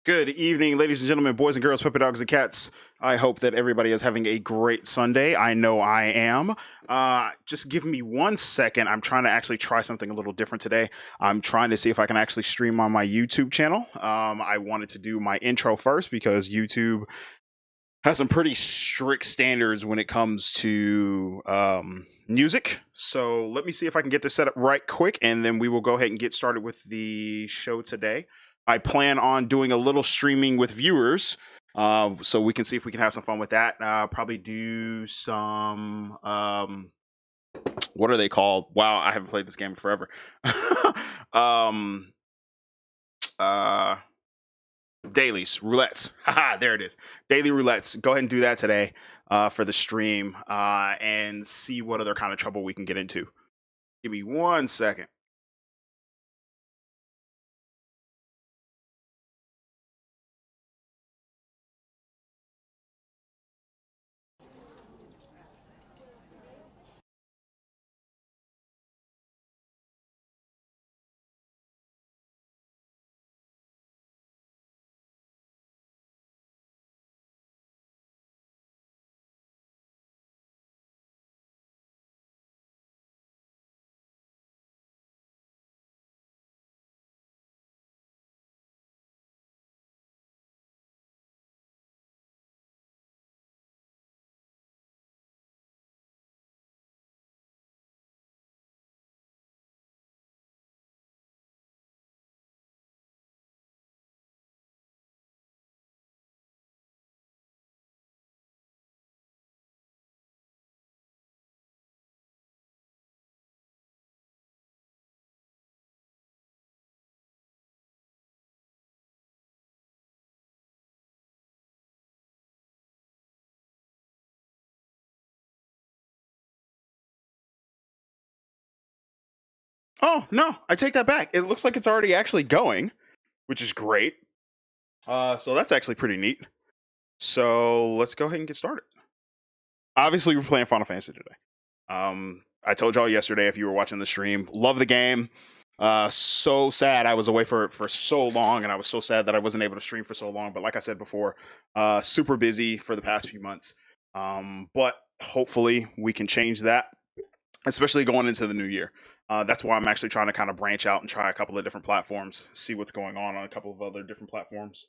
Good evening, ladies and gentlemen, boys and girls, puppy dogs and cats. I hope that everybody is having a great Sunday. I know I am. Just give me 1 second. I'm trying to actually try something a little different today. I'm trying to see if I can actually stream on my YouTube channel. I wanted to do my intro first because YouTube has some pretty strict standards when it comes to music. So let me see if I can get this set up right quick, and then we will go ahead and get started with the show today. I plan on doing a little streaming with viewers, so we can see if we can have some fun with that. Probably do some what are they called? Wow, I haven't played this game in forever. um, uh, Dailies, roulettes. Haha, there it is. Daily roulettes. Go ahead and do that today for the stream and see what other kind of trouble we can get into. Give me 1 second. Oh, no, I take that back. It looks like it's already actually going, which is great. So that's actually pretty neat. So let's go ahead and get started. Obviously, we're playing Final Fantasy today. I told y'all yesterday if you were watching the stream, love the game. So sad I was away for so long, and I was so sad that I wasn't able to stream for so long. But like I said before, super busy for the past few months. But hopefully we can change that, especially going into the new year. That's why I'm actually trying to kind of branch out and try a couple of different platforms, see what's going on a couple of other different platforms.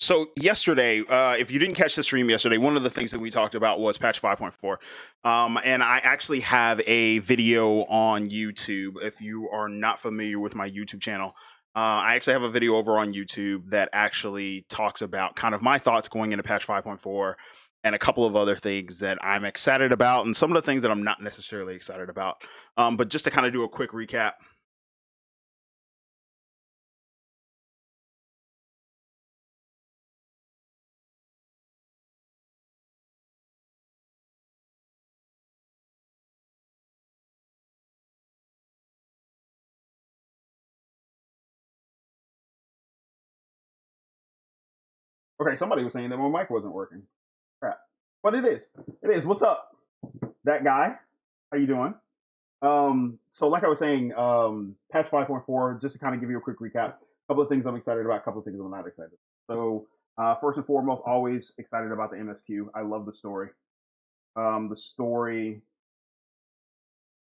So yesterday, if you didn't catch the stream yesterday, one of the things that we talked about was patch 5.4. And I actually have a video on YouTube. If you are not familiar with my YouTube channel, I actually have a video over on YouTube that actually talks about kind of my thoughts going into patch 5.4 and a couple of other things that I'm excited about and some of the things that I'm not necessarily excited about. But just to kind of do a quick recap. Okay, somebody was saying that my mic wasn't working. Crap. But it is. It is. What's up? That guy. How you doing? So like I was saying, patch 5.4, just to kind of give you a quick recap, a couple of things I'm excited about, a couple of things I'm not excited about. So first and foremost, always excited about the MSQ. I love the story. The story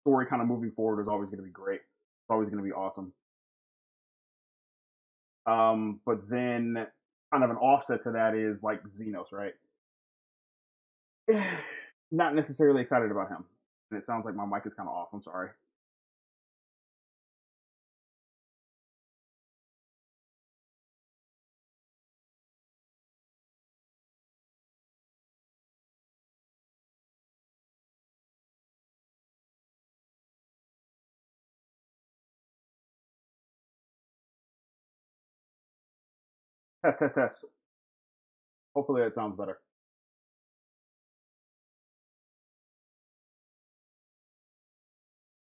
kind of moving forward is always going to be great. It's always going to be awesome. But then kind of an offset to that is like Xenos, right? Not necessarily excited about him. And it sounds like my mic is kind of off. I'm sorry. Test, test, test. Hopefully that sounds better.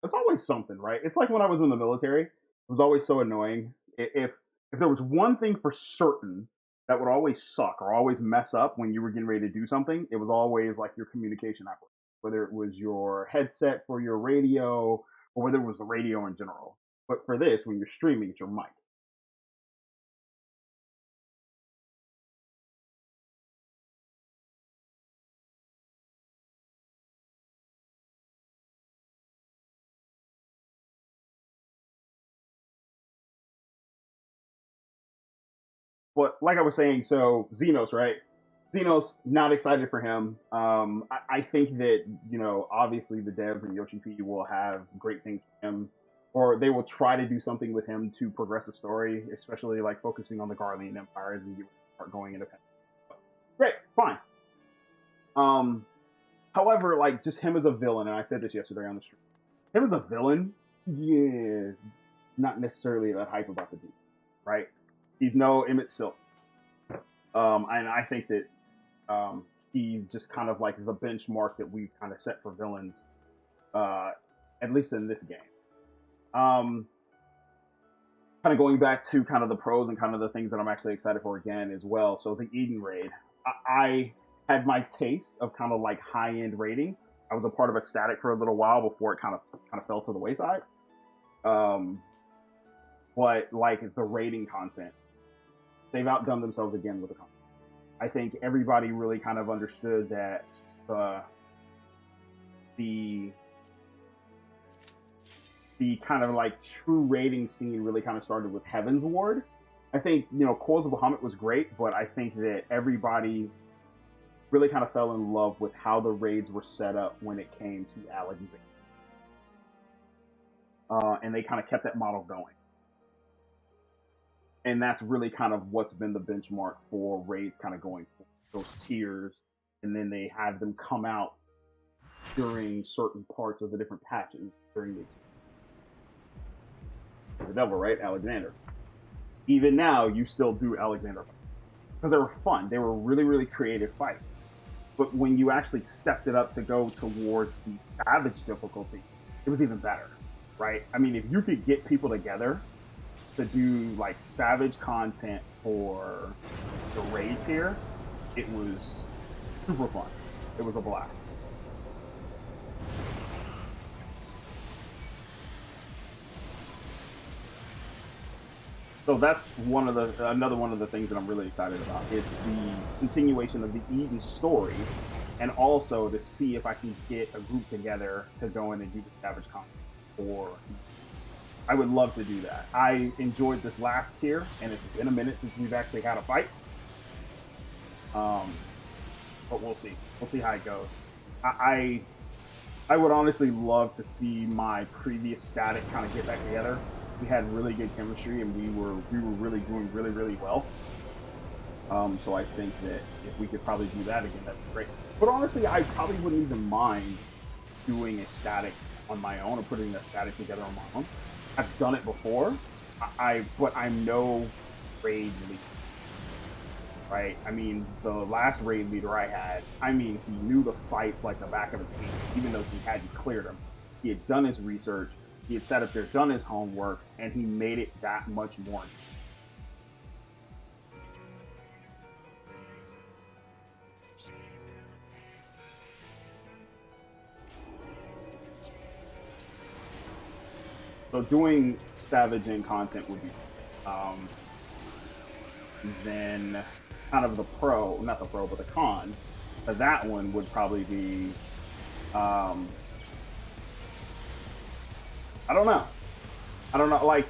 It's always something, right? It's like when I was in the military. It was always so annoying. If there was one thing for certain that would always suck or always mess up when you were getting ready to do something, it was always like your communication apparatus, whether it was your headset for your radio or whether it was the radio in general. But for this, when you're streaming, it's your mic. But like I was saying, so Xenos, right? Xenos, not excited for him. I think that, obviously the devs and Yoshi P will have great things for him, or they will try to do something with him to progress the story, especially like focusing on the Garlean Empire as you start going independent. Great, fine. Um, However, like just him as a villain, and I said this yesterday on the stream, him as a villain, yeah, not necessarily that hype about the dude, right? He's no Emmett Silk. And I think that he's just kind of like the benchmark that we've kind of set for villains, at least in this game. Kind of going back to kind of the pros and kind of the things that I'm actually excited for again as well. So the Eden raid, I had my taste of kind of like high end raiding. I was a part of a static for a little while before it kind of fell to the wayside. But like the raiding content, they've outdone themselves again with the content. I think everybody really kind of understood that the kind of like true raiding scene really kind of started with Heaven's Ward. I think, Coils of Bahamut was great, but I think that everybody really kind of fell in love with how the raids were set up when it came to Alexandria. And they kind of kept that model going. And that's really kind of what's been the benchmark for raids kind of going through those tiers. And then they have them come out during certain parts of the different patches during the devil, right? Alexander. Even now, you still do Alexander because they were fun. They were really, really creative fights. But when you actually stepped it up to go towards the Savage difficulty, it was even better, right? I mean, if you could get people together to do like Savage content for the raid tier, it was super fun. It was a blast. So that's another one of the things that I'm really excited about. It's the continuation of the Eden story, and also to see if I can get a group together to go in and do the Savage content. Or I would love to do that. I enjoyed this last tier, and it's been a minute since we've actually had a fight. But we'll see. We'll see how it goes. I would honestly love to see my previous static kind of get back together. We had really good chemistry, and we were really doing really, really well. So I think that if we could probably do that again, that'd be great. But honestly, I probably wouldn't even mind doing a static on my own or putting a static together on my own. I've done it before, but I'm no raid leader, right? I mean, the last raid leader I had, he knew the fights like the back of his hand, even though he hadn't cleared them. He had done his research. He had sat up there, done his homework, and he made it that much more. So doing Savaging content would be then kind of not the pro, but the con. But that one would probably be I don't know. Like,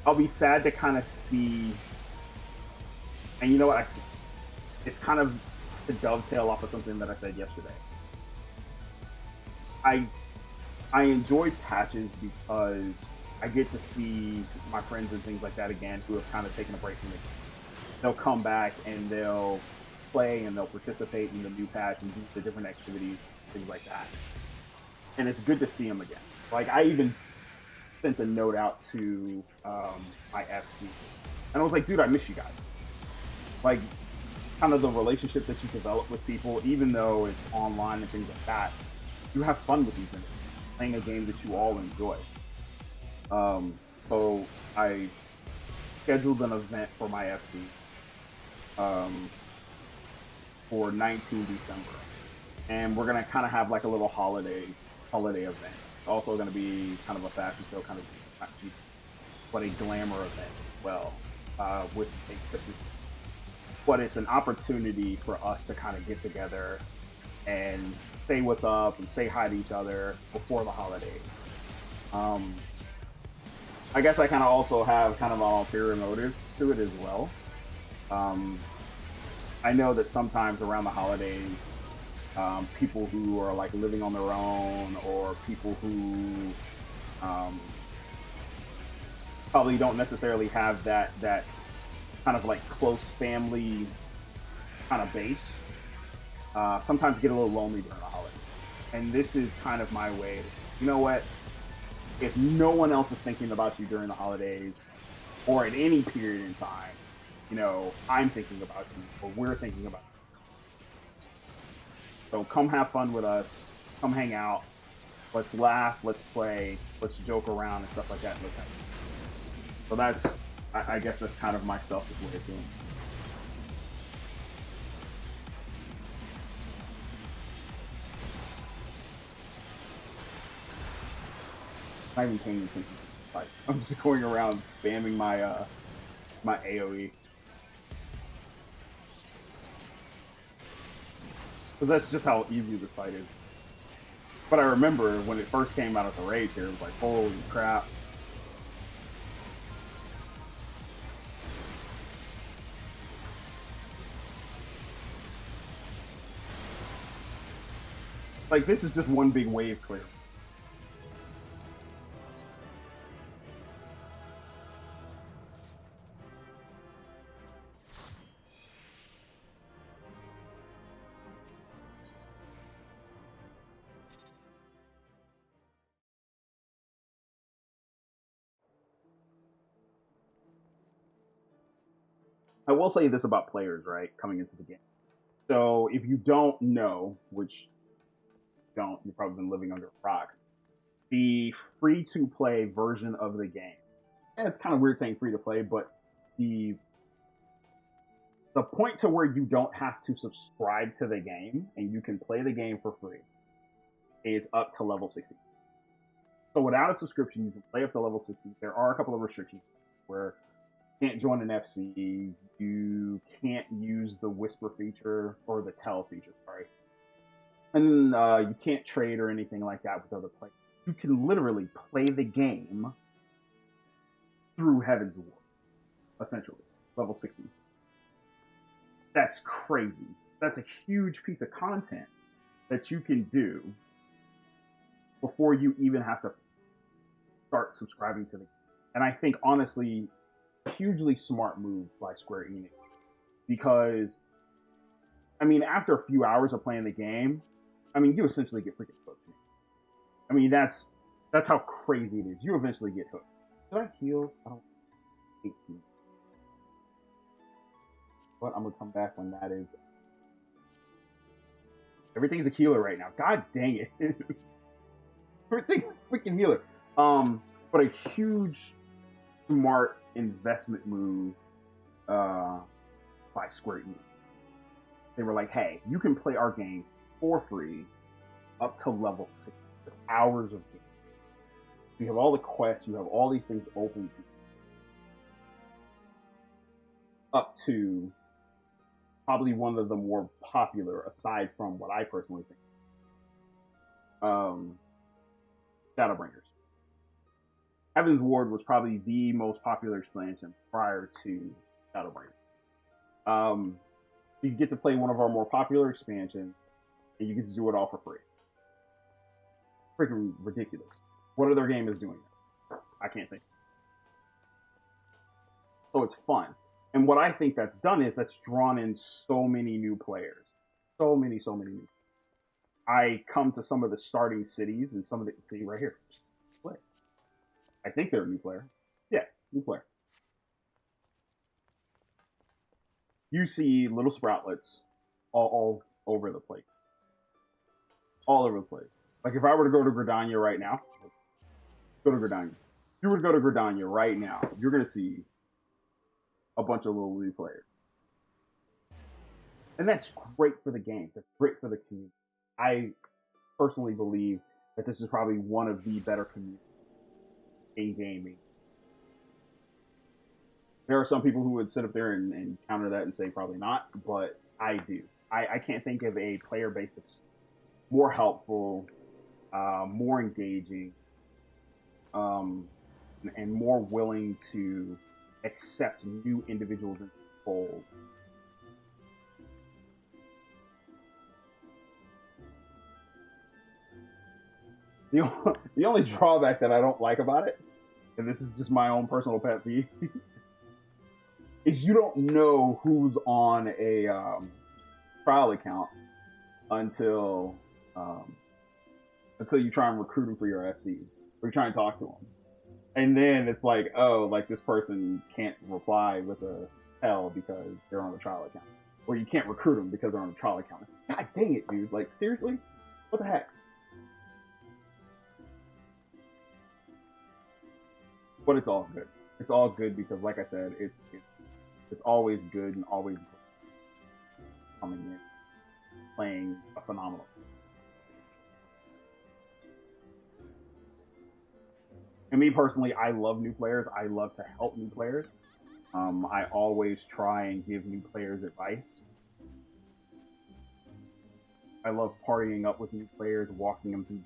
I'll be sad to kind of see, and you know what? It's kind of to dovetail off of something that I said yesterday. I enjoy patches because I get to see my friends and things like that again who have kind of taken a break from it. They'll come back and they'll play and they'll participate in the new patch and do the different activities, things like that. And it's good to see them again. Like, I even sent a note out to my FC, and I was like, dude, I miss you guys. Like, kind of the relationship that you develop with people, even though it's online and things like that, you have fun with these things. playing a game that you all enjoy. So I scheduled an event for my FC um, for 19 December, and we're gonna kind of have like a little holiday event. It's also gonna be kind of a fashion show, kind of not cheap, but a glamour event as well. With a, but it's an opportunity for us to kind of get together and say what's up and say hi to each other before the holidays. Um, I guess I kind of also have kind of an ulterior motives to it as well. Um, I know that sometimes around the holidays, people who are like living on their own or people who um, probably don't necessarily have that kind of like close family kind of base, sometimes get a little lonely during the holidays. And this is kind of my way. You know what? If no one else is thinking about you during the holidays or at any period in time, you know, I'm thinking about you or we're thinking about you. So come have fun with us. Come hang out. Let's laugh. Let's play. Let's joke around and stuff like that. So that's, I guess that's kind of my selfish way of doing it. I'm not even paying attention to the fight. I'm just going around spamming my AoE. Because that's just how easy the fight is. But I remember when it first came out of the raid here, it was like, holy crap. Like, this is just one big wave clear. I will say this about players, right, coming into the game. So if you don't know, which you don't, you've probably been living under a rock, the free to play version of the game, and it's kind of weird saying free to play, but the the point to where you don't have to subscribe to the game and you can play the game for free is up to level 60. So without a subscription, you can play up to level 60. There are a couple of restrictions where you can't join an FC, you can't use the whisper feature or the tell feature, sorry. And you can't trade or anything like that with other players. You can literally play the game through Heaven's War, essentially, level 60. That's crazy. That's a huge piece of content that you can do before you even have to start subscribing to the game. And I think, honestly, a hugely smart move by Square Enix. Because, I mean, after a few hours of playing the game, I mean, you essentially get freaking hooked. I mean, that's how crazy it is. You eventually get hooked. Did I heal? I don't 18. But I'm gonna come back when that is. Everything's a healer right now. God dang it! Everything's a freaking healer. But a huge, smart investment move by Square Enix. They were like, "Hey, you can play our game for free up to level 6. It's hours of game. You have all the quests. You have all these things open to you. Up to probably one of the more popular, aside from what I personally think, um, Shadowbringers. Heaven's Ward was probably the most popular expansion prior to Shadowbringers. You get to play one of our more popular expansions, and you get to do it all for free. Freaking ridiculous. What other game is doing that? I can't think. So it's fun. And what I think that's done is that's drawn in so many new players. So many new. I come to some of the starting cities and some of the see right here. Play. I think they're a new player. Yeah, new player. You see little sproutlets all over the place. All over the place. Like if I were to go to Gridania right now, go to Gridania. If you were to go to Gridania right now, you're gonna see a bunch of little new players, and that's great for the game. That's great for the community. I personally believe that this is probably one of the better communities in gaming. There are some people who would sit up there and counter that and say probably not, but I do. I can't think of a player base that's more helpful, more engaging, and more willing to accept new individuals in the fold. The only drawback that I don't like about it, and this is just my own personal pet peeve, is you don't know who's on a trial account until you try and recruit them for your FC, or you try and talk to them, and then it's like, oh, like this person can't reply with a L because they're on a trial account, or you can't recruit them because they're on a trial account. God dang it, dude! Like seriously, what the heck? But it's all good. It's all good because, like I said, it's always good and always coming in, playing a phenomenal. And me personally, I love new players. I love to help new players. I always try and give new players advice. I love partying up with new players, walking them through.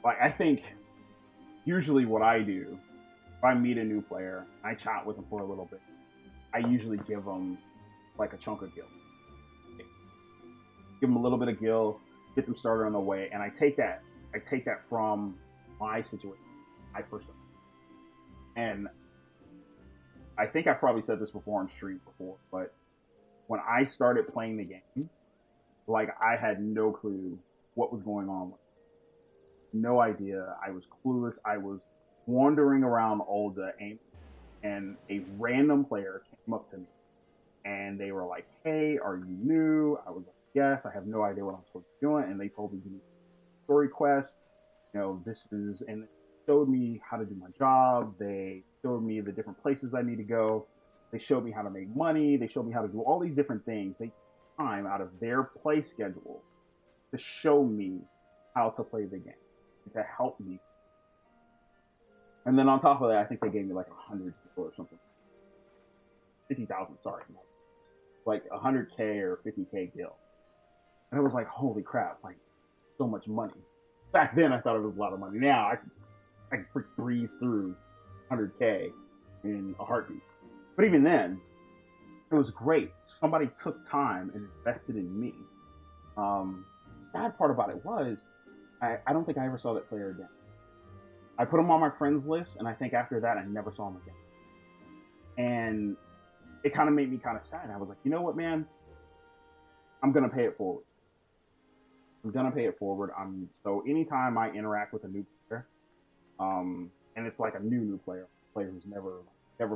Like I think. Usually what I do, if I meet a new player, I chat with them for a little bit, I usually give them like a chunk of gil. Give them a little bit of gil, get them started on the way, and I take that from my situation, my personal. And I think I probably said this before on stream before, but when I started playing the game, like I had no clue what was going on with it. No idea. I was clueless. I was wandering around Ul'dah, and a random player came up to me, and they were like, "Hey, are you new?" I was like, "Yes." I have no idea what I'm supposed to be doing, and they told me to do a story quest. You know, this is, and they showed me how to do my job. They showed me the different places I need to go. They showed me how to make money. They showed me how to do all these different things. They took time out of their play schedule to show me how to play the game, to help me. And then on top of that, I think they gave me like 100 or something. 50,000, sorry. Like 100K or 50K gil. And it was like, holy crap, like so much money. Back then I thought it was a lot of money. Now I can breeze through 100K in a heartbeat. But even then, it was great. Somebody took time and invested in me. Sad part about it was, I don't think I ever saw that player again. I put him on my friends list, and I think after that, I never saw him again. And it kind of made me kind of sad. I was like, you know what, man? I'm going to pay it forward. So anytime I interact with a new player, and it's like a new player who's never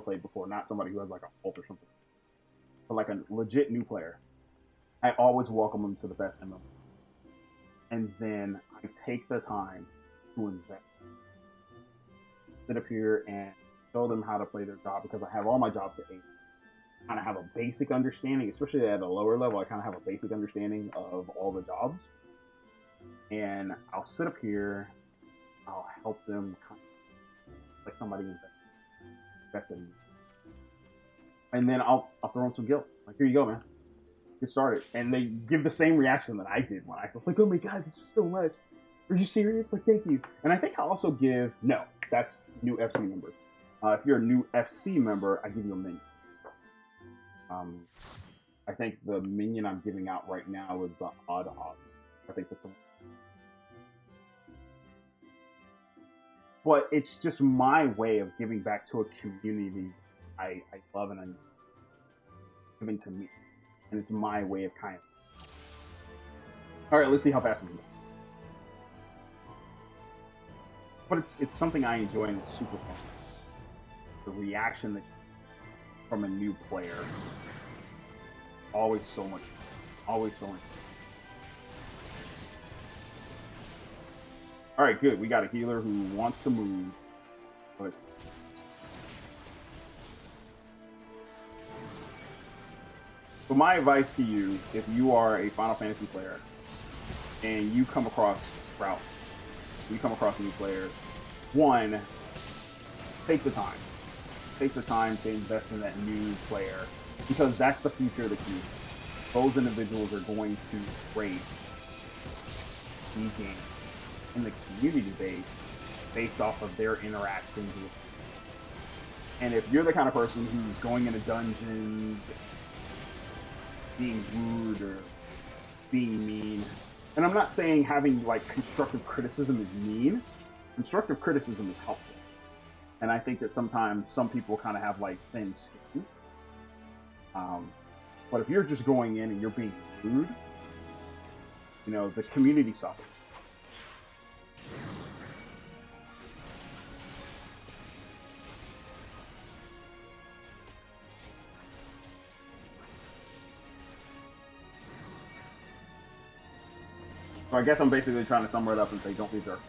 played before, not somebody who has like a cult or something, but like a legit new player, I always welcome them to the best MMO. And then I take the time to invest. Sit up here and show them how to play their job, because I have all my jobs at 8. I kind of have a basic understanding, especially at a lower level. I kind of have a basic understanding of all the jobs. And I'll sit up here, I'll help them kind of like somebody invested in me. And then I'll throw them some guilt. Like, here you go, man. Get started. And they give the same reaction that I did when I was like, oh my god, this is so much. Are you serious? Like, thank you. And I think I also give, no, that's new FC members. If you're a new FC member, I give you a minion. I think the minion I'm giving out right now is the Odd Hog. I think that's the one. But it's just my way of giving back to a community I love and I'm giving to me. And it's my way of kind of. Alright, let's see how fast we can go. But it's something I enjoy, and it's super fun. The reaction that from a new player, always so much fun. Always so much fun. All right, good. We got a healer who wants to move, but so my advice to you, if you are a Final Fantasy player and you come across routes, you come across new players, one, take the time. Take the time to invest in that new player because that's the future of the community. Those individuals are going to rate the game in the community base based off of their interactions with you. And if you're the kind of person who's going into dungeons, being rude or being mean, and I'm not saying having like constructive criticism is mean. Constructive criticism is helpful. And I think that sometimes some people kind of have like thin skin. But if you're just going in and you're being rude, you know, the community suffers. So I guess I'm basically trying to sum it up and say, don't be a jerk.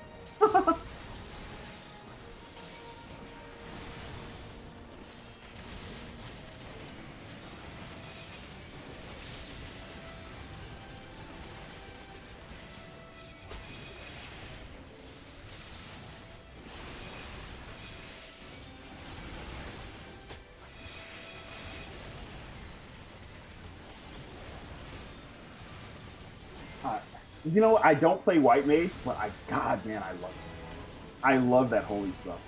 You know, I don't play white mage, but God, man, I love it. I love that holy stuff.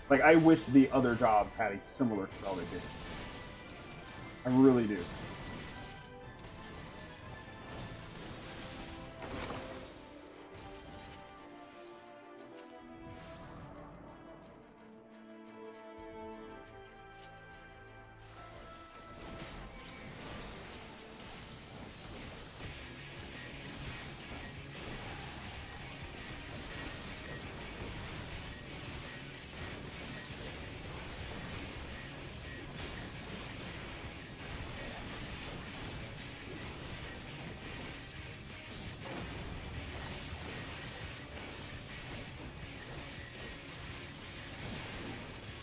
Like, I wish the other jobs had a similar spell they did. I really do.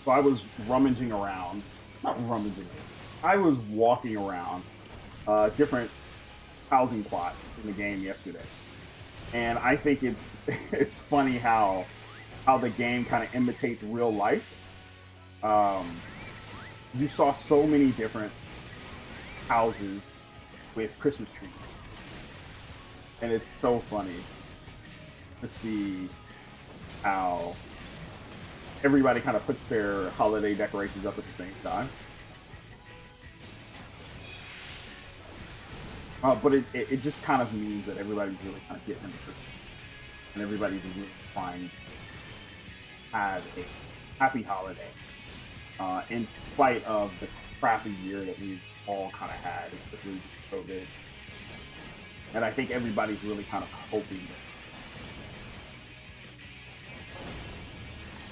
So I was rummaging around, not rummaging, I was walking around different housing plots in the game yesterday, and I think it's it's funny how the game kind of imitates real life. Um, you saw so many different houses with Christmas trees, and it's so funny to see how everybody kind of puts their holiday decorations up at the same time. But it just kind of means that everybody's really kind of getting into Christmas, and everybody's really trying to have a happy holiday, in spite of the crappy year that we've all kind of had, especially COVID. And I think everybody's really kind of hoping that.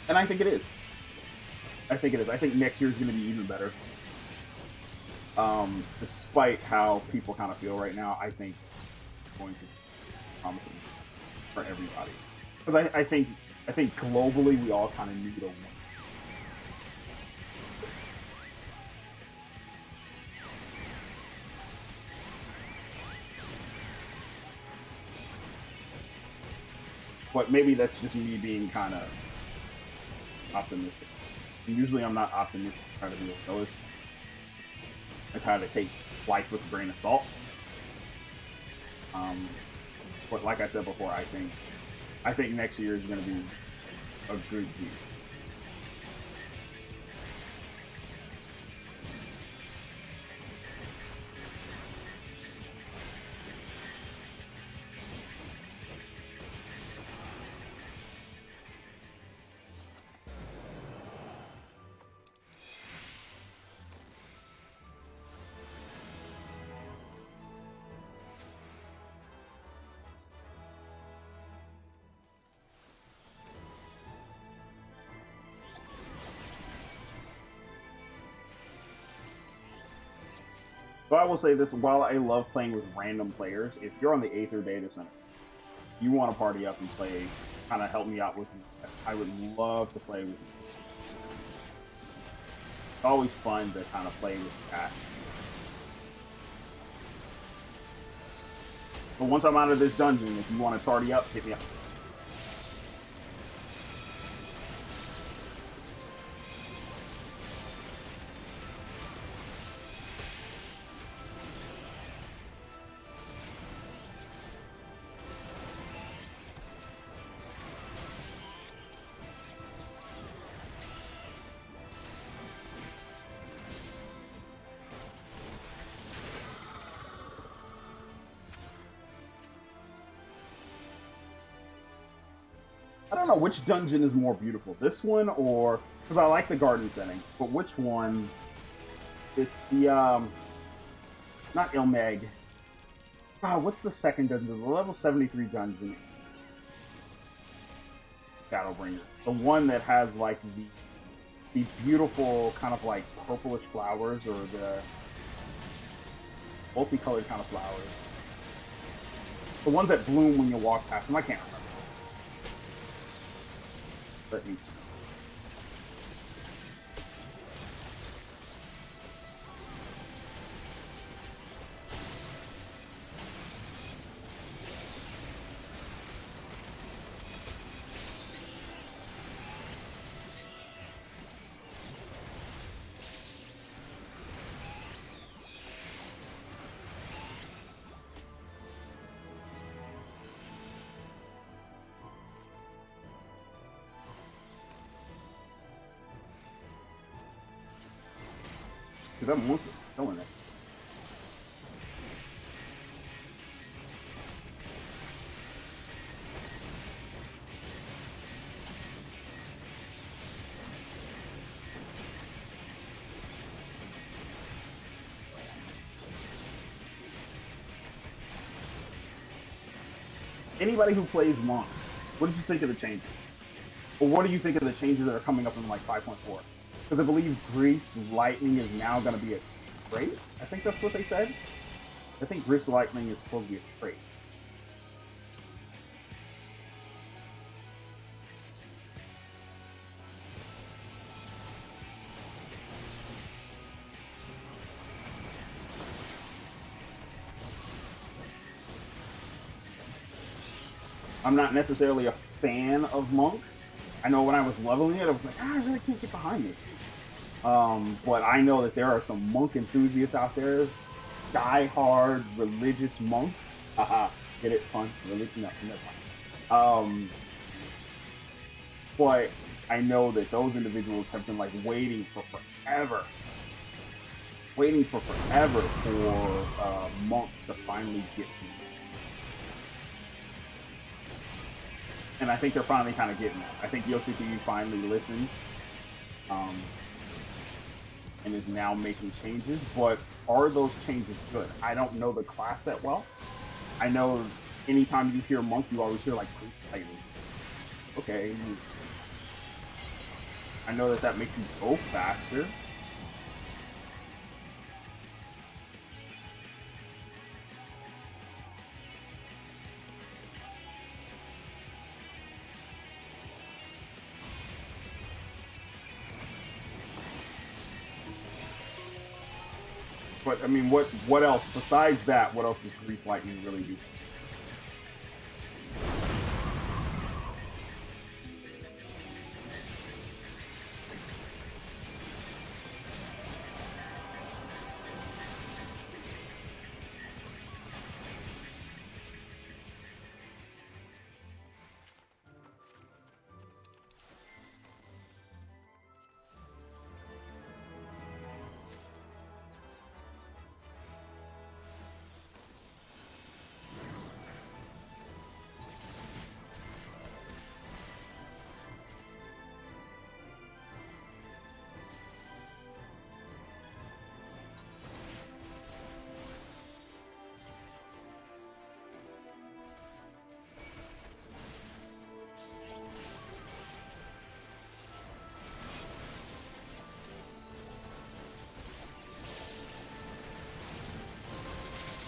And I think it is. I think it is. I think next year's going to be even better. Despite how people kind of feel right now, I think it's going to be promising for everybody. Because I think globally we all kind of need a win. But maybe that's just me being kind of optimistic. And usually I'm not optimistic. I try to be a realist. I try to take life with a grain of salt. But like I said before, I think next year is going to be a good year. So I will say this: while I love playing with random players, if you're on the Aether data center, you want to party up and play, kind of help me out with you. I would love to play with you. It's always fun to kind of play with chat. But once I'm out of this dungeon, if you want to party up, hit me up. I don't know which dungeon is more beautiful, this one or because I like the garden setting, but which one? It's the not Ilmeg. What's the second dungeon? The level 73 dungeon. Shadowbringer. The one that has like the beautiful kind of like purplish flowers or the multicolored kind of flowers. The ones that bloom when you walk past them. I can't remember. Let me. Because that monster's killing it. Anybody who plays Monk, what did you think of the changes? Or what do you think of the changes that are coming up in like 5.4? Because I believe Grease Lightning is now going to be a trait. I think that's what they said. I think Grease Lightning is supposed to be a trait. I'm not necessarily a fan of Monk. I know when I was leveling it, I was like, I really can't get behind it. But I know that there are some Monk enthusiasts out there, die-hard religious monks. Haha, get it? Fun? Religion? No, never mind. But I know that those individuals have been like waiting for forever for monks to finally get some. And I think they're finally kind of getting it. I think Yoshiki finally listened and is now making changes. But are those changes good? I don't know the class that well. I know anytime you hear Monk, you always hear like Titan. Okay. I know that makes you go faster. But I mean, what else besides that? What else does Grease Lightning really do?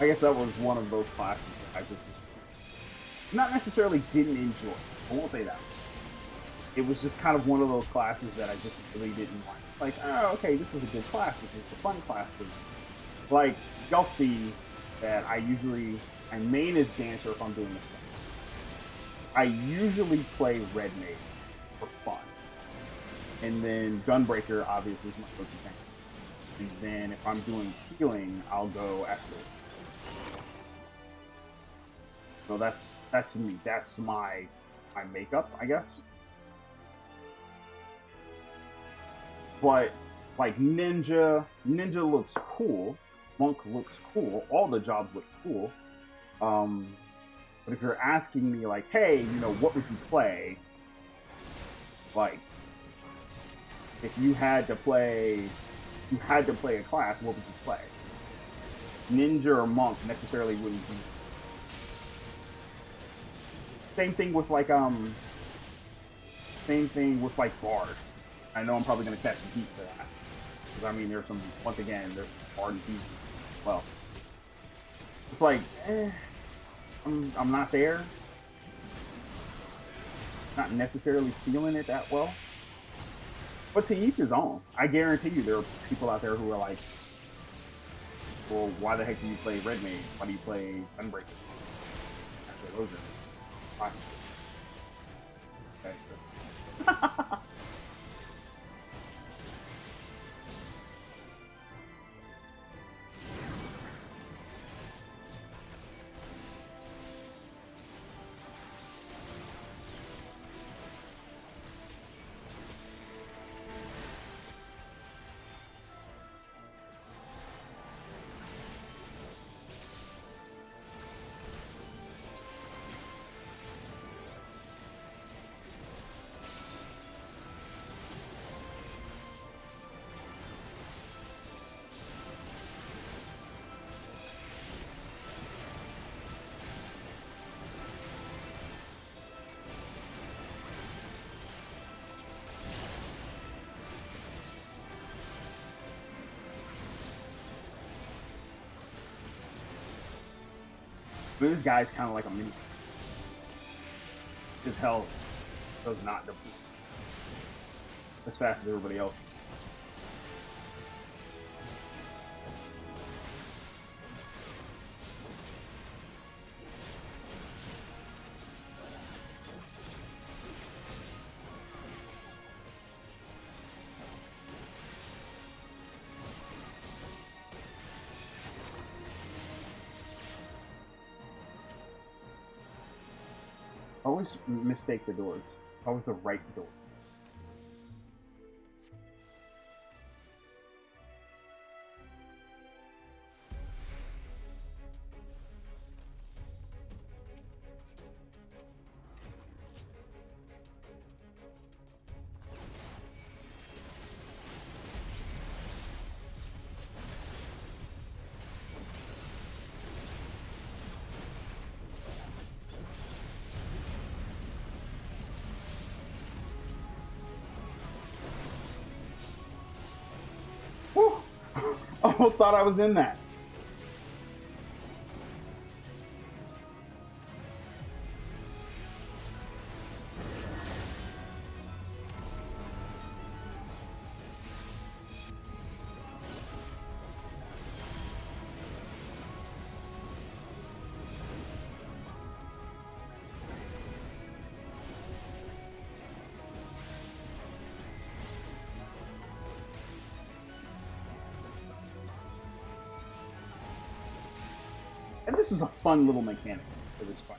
I guess that was one of those classes that I just not necessarily didn't enjoy. I won't say that. It was just kind of one of those classes that I just really didn't like. Like, oh, okay, this is a good class. This is a fun class for me. Like, y'all see that I main as dancer if I'm doing this thing. I usually play red mage for fun. And then Gunbreaker obviously is my go-to tank. And then if I'm doing healing, I'll go after. So that's me. That's my makeup, I guess. But like ninja looks cool. Monk looks cool. All the jobs look cool. But if you're asking me like, hey, you know, what would you play? Like, if you had to play a class, what would you play? Ninja or monk necessarily wouldn't be. Same thing with like bard. I know I'm probably gonna catch some heat for that. Because I mean there's bard and heat. Well. It's like, I'm not there. Not necessarily feeling it that well. But to each his own. I guarantee you there are people out there who are like, well, why the heck do you play Red Mage? Why do you play Unbreaker? Actually, those are okay. But this guy's kind of like a mini. His health does not deplete as fast as everybody else. Always mistake the doors. Always the right door. Whew. Almost thought I was in that. And this is a fun little mechanic for this fight.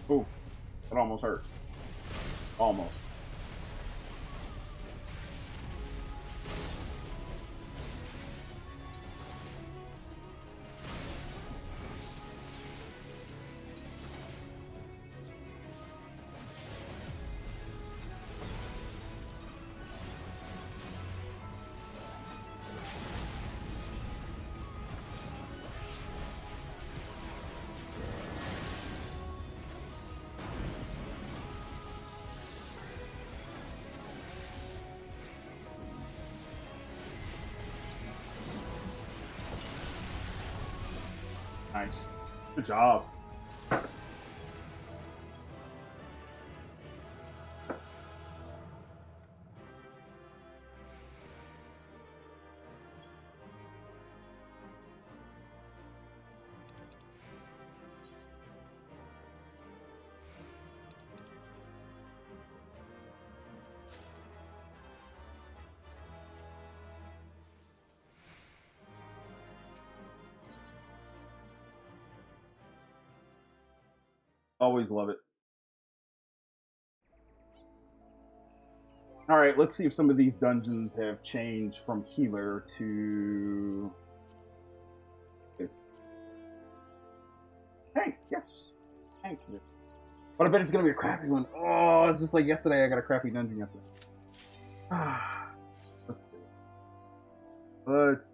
Ooh, that almost hurt. Almost. Nice. Good job. Always love it. All right, let's see if some of these dungeons have changed from healer to tank. Yes, tank. But I bet it's gonna be a crappy one. Oh, it's just like yesterday. I got a crappy dungeon yesterday. Let's see. Let's.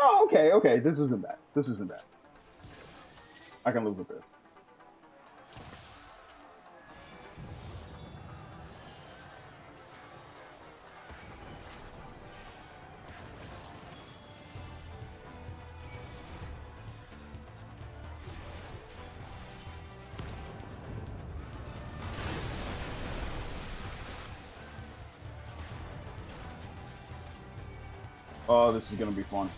Oh, okay, okay. This isn't bad. This isn't bad. I can live with this. Oh, this is gonna be fun.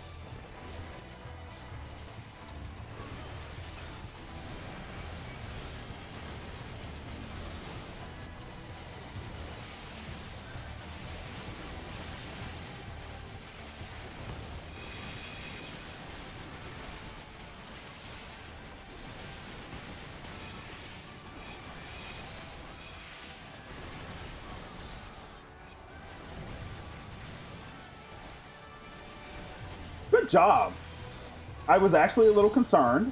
Good job. I was actually a little concerned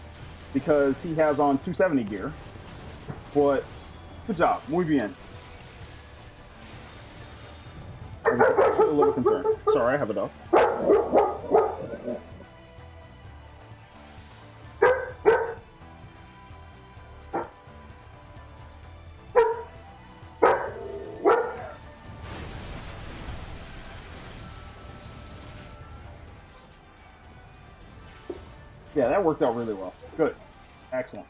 because he has on 270 gear, but good job. Muy bien. I was actually a little concerned. Sorry, I have a dog. Yeah, that worked out really well. Good. Excellent.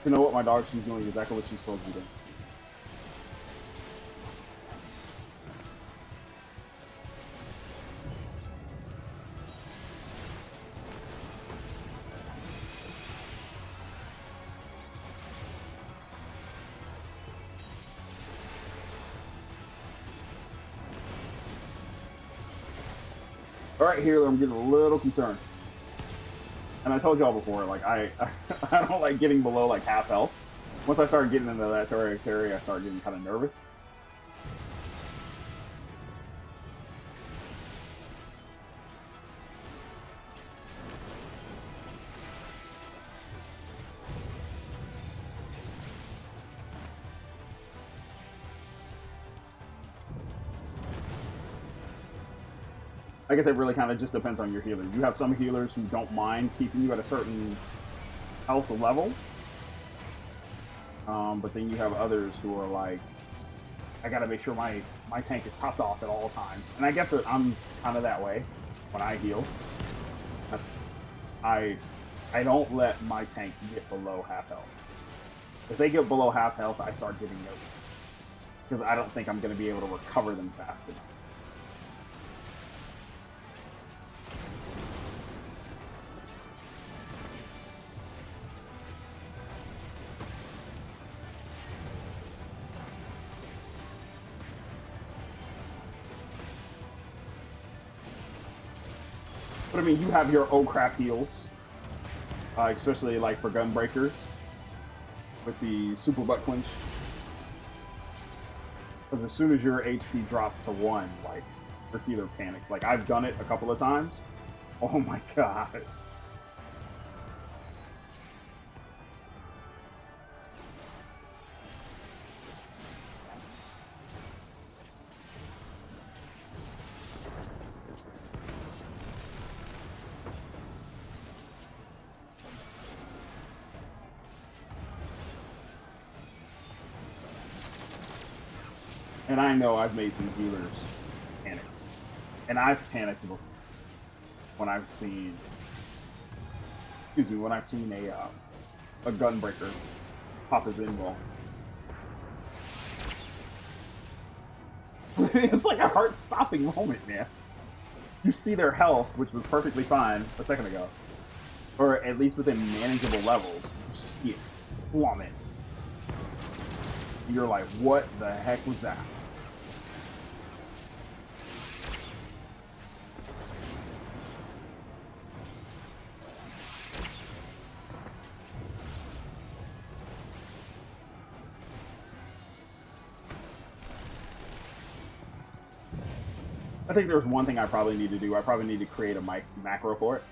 You know what my dog, she's doing exactly what she's supposed to be doing. All right, healer, I'm getting a little concerned. And I told y'all before, like I don't like getting below like half health. Once I start getting into that area, I start getting kind of nervous. I guess it really kind of just depends on your healer. You have some healers who don't mind keeping you at a certain health level, but then you have others who are like, I gotta make sure my tank is topped off at all times. And I guess that I'm kind of that way when I heal. I don't let my tank get below half health. If they get below half health, I start getting nervous. because I don't think I'm going to be able to recover them fast enough. But I mean, you have your oh crap heals, especially like for gun breakers with the super butt clinch. Because as soon as your HP drops to 1, like your healer panics. Like I've done it a couple of times. Oh my god. And I know I've made some healers panic. And I've panicked before when I've seen, when I've seen a gunbreaker pop his in wall. It's like a heart-stopping moment, man. You see their health, which was perfectly fine a second ago, or at least within manageable levels. You see it plummet. You're like, what the heck was that? I think there's one thing I probably need to do. I probably need to create a macro for it.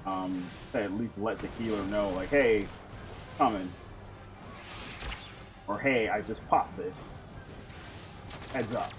To at least let the healer know, like, hey, coming. Or hey, I just popped this. Heads up.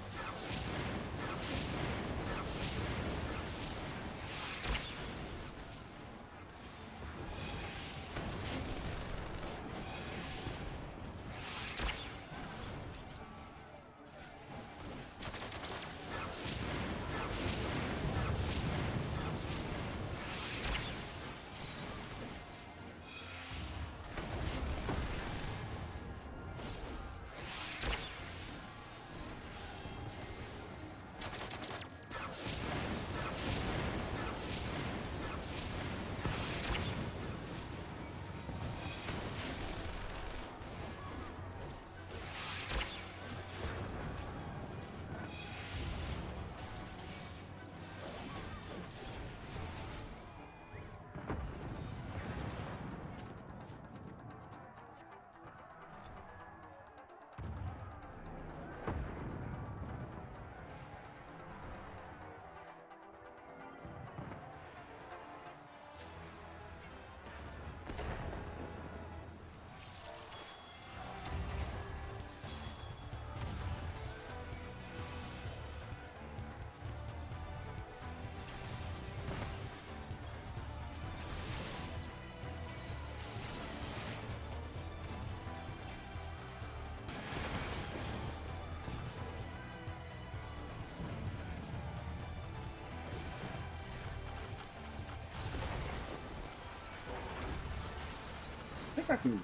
I think I can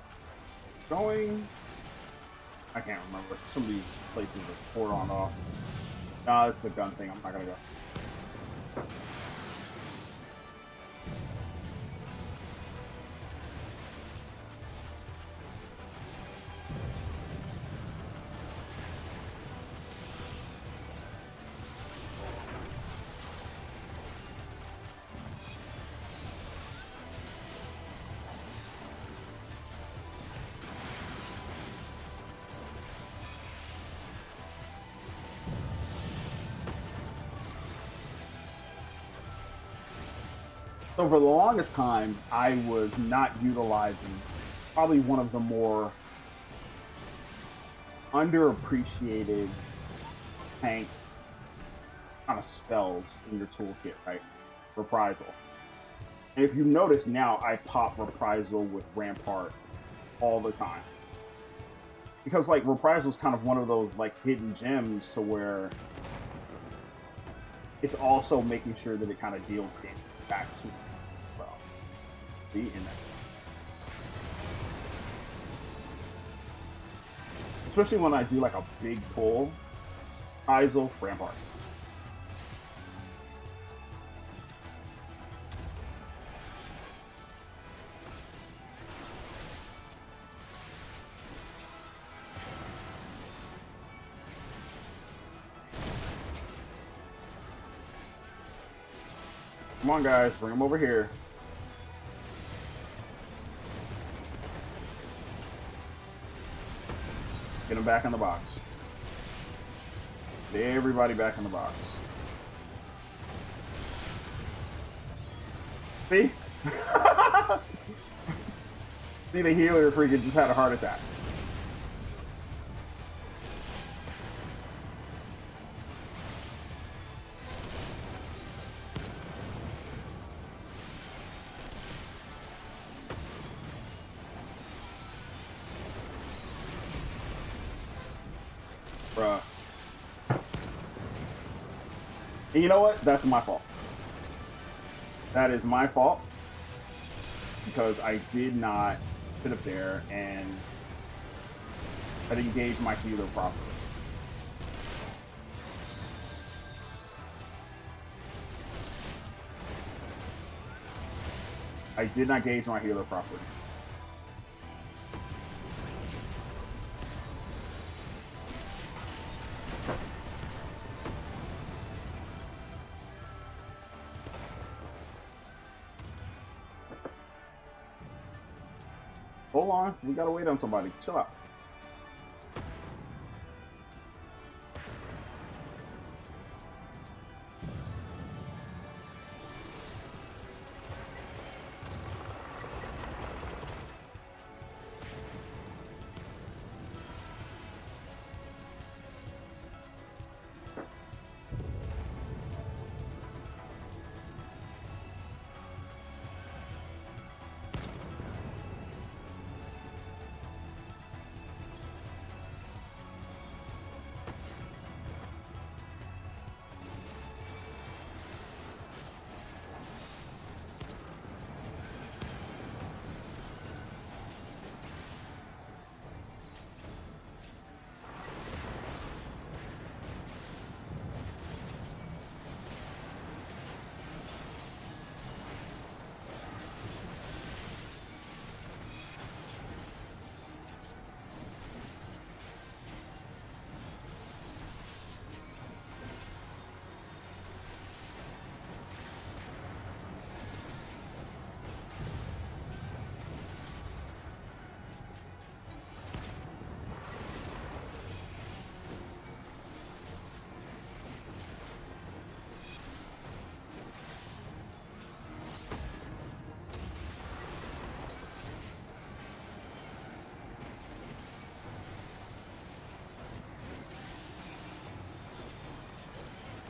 going. I can't remember. Some of these places are poured on off. Nah, it's the gun thing. I'm not gonna go. So for the longest time, I was not utilizing probably one of the more underappreciated tank kind of spells in your toolkit, right? Reprisal. And if you notice now, I pop Reprisal with Rampart all the time. Because like Reprisal is kind of one of those like hidden gems to where it's also making sure that it kind of deals damage back to you as well. See, in that. especially when I do like a big pull. Isel, Rampart. Come on, guys, bring them over here. Get them back in the box. Get everybody back in the box. See? See, the healer freaking just had a heart attack. Bruh. And you know what? That's my fault. That is my fault. Because I did not sit up there and I didn't engage my healer properly. I did not gauge my healer properly. Hold on, we gotta wait on somebody. Chill out.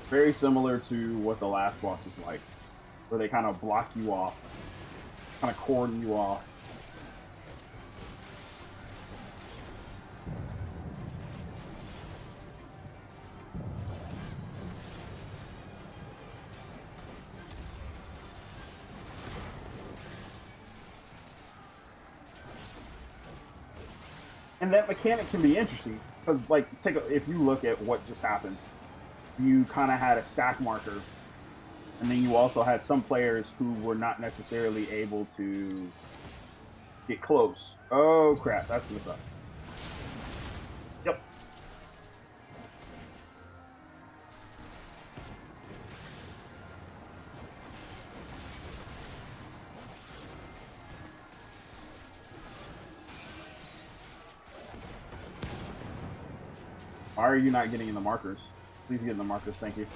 Very similar to what the last boss is like, where they kind of block you off, kind of cordon you off. And that mechanic can be interesting because, like, if you look at what just happened, you kind of had a stack marker, and then you also had some players who were not necessarily able to get close. Oh crap, that's what's up. Yep. Why are you not getting in the markers? Please get in the markers, thank you.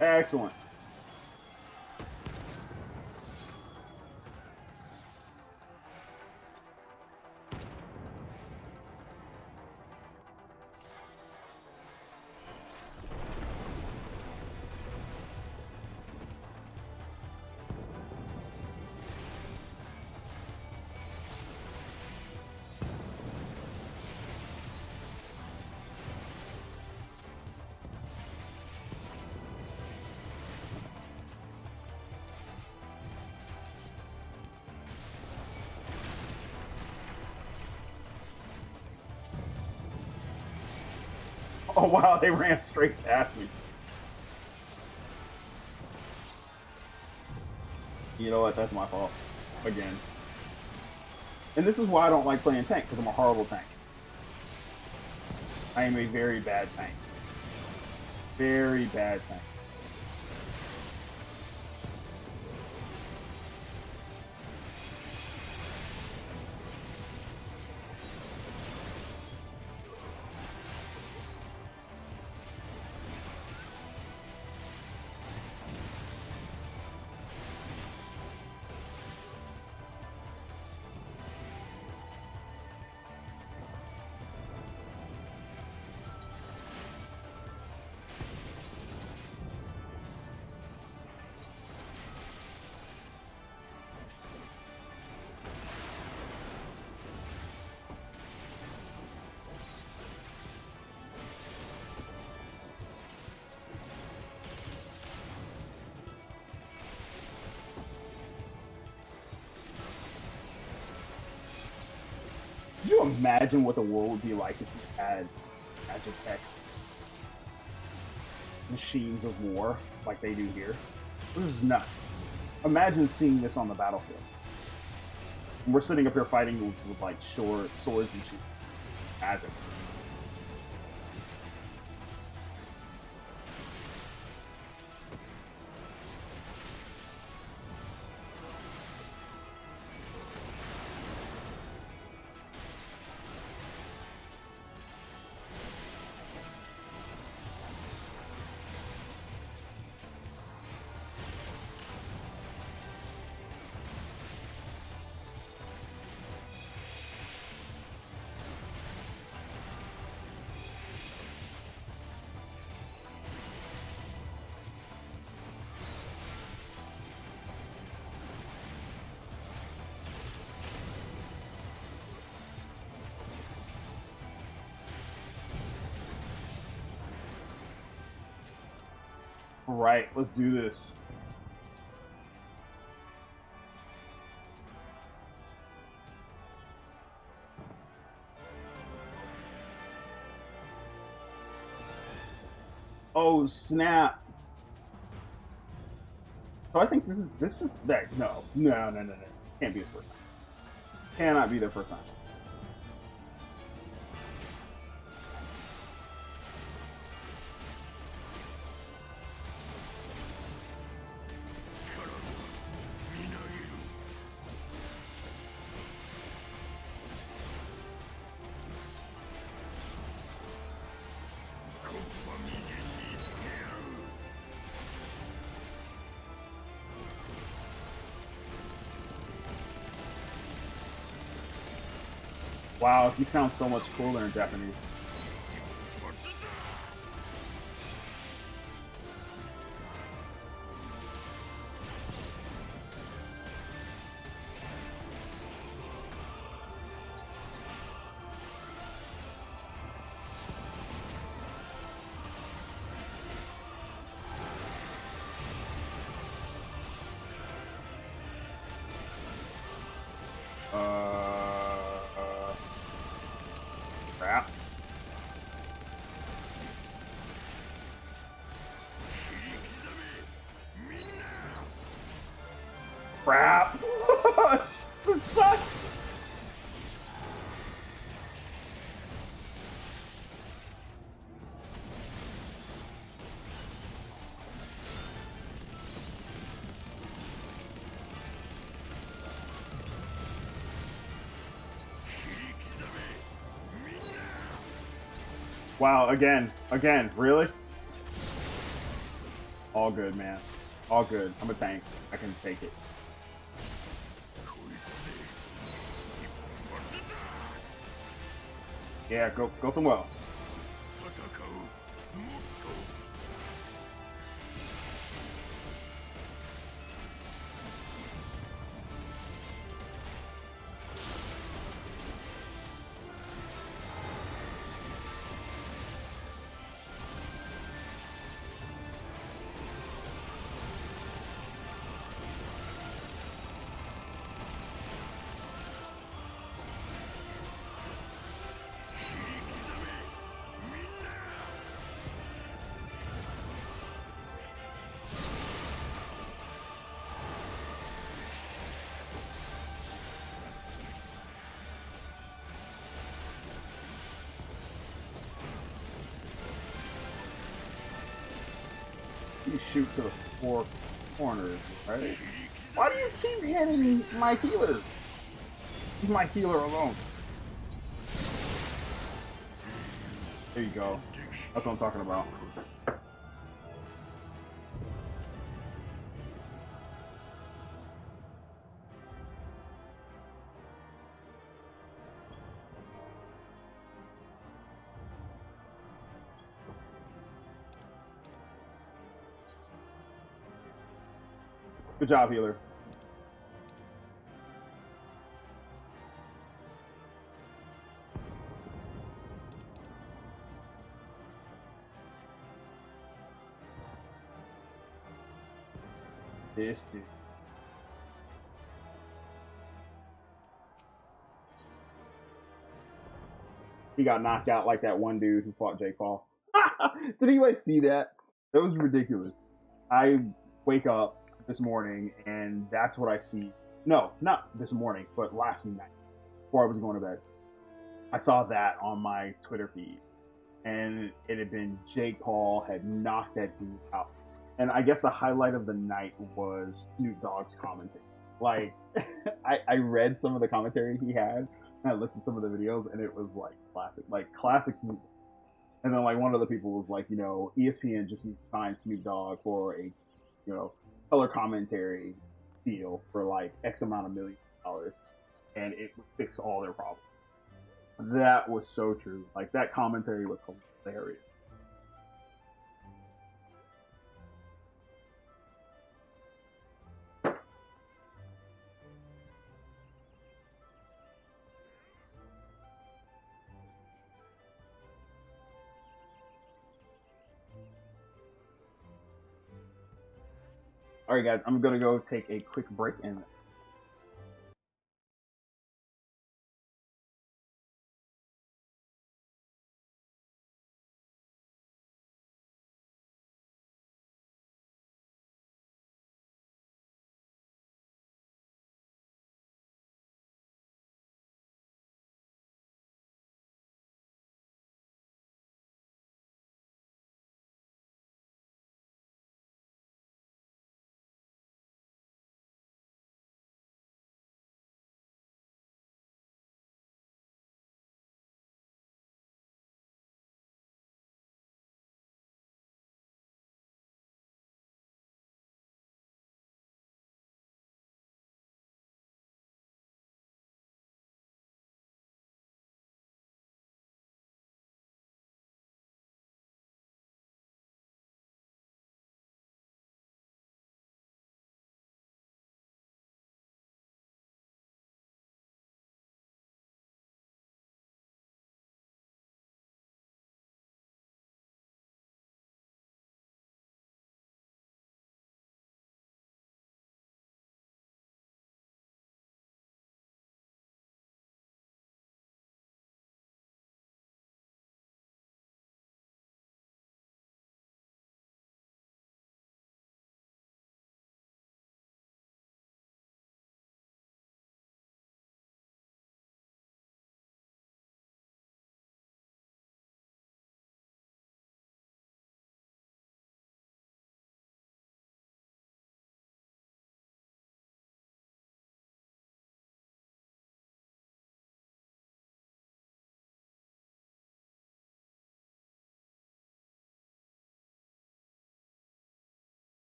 Excellent. Oh wow, they ran straight past me. You know what? That's my fault. Again. And this is why I don't like playing tank, because I'm a horrible tank. I am a very bad tank. Very bad tank. Can you imagine what the world would be like if you had magic tech machines of war like they do here? This is nuts. Imagine seeing this on the battlefield. And we're sitting up here fighting with like swords and shit. Magic. Right, let's do this. Oh snap! So I think this is that. No. Can't be the first time. Cannot be the first time. Wow, he sounds so much cooler in Japanese. Crap. Crap. This sucks. Wow, again, really? All good, man. All good. I'm a tank. I can take it. Yeah, go somewhere else. You shoot to the four corners, right? Why do you keep hitting my healers? Leave my healer alone. There you go. That's what I'm talking about. Good job, healer. This dude. He got knocked out like that one dude who fought Jake Paul. Did anybody see that? That was ridiculous. I wake up this morning and that's what I see. No, not this morning, but last night before I was going to bed. I saw that on my Twitter feed, and it had been Jake Paul had knocked that dude out. And I guess the highlight of the night was Snoop Dogg's commentary. Like, I read some of the commentary he had, and I looked at some of the videos, and it was like classic Snoop. And then like one of the people was like, ESPN just needs to sign Snoop Dogg for a, color commentary deal for like X amount of $1 million, and it would fix all their problems. That was so true. Like that commentary was hilarious. All right, guys, I'm gonna go take a quick break and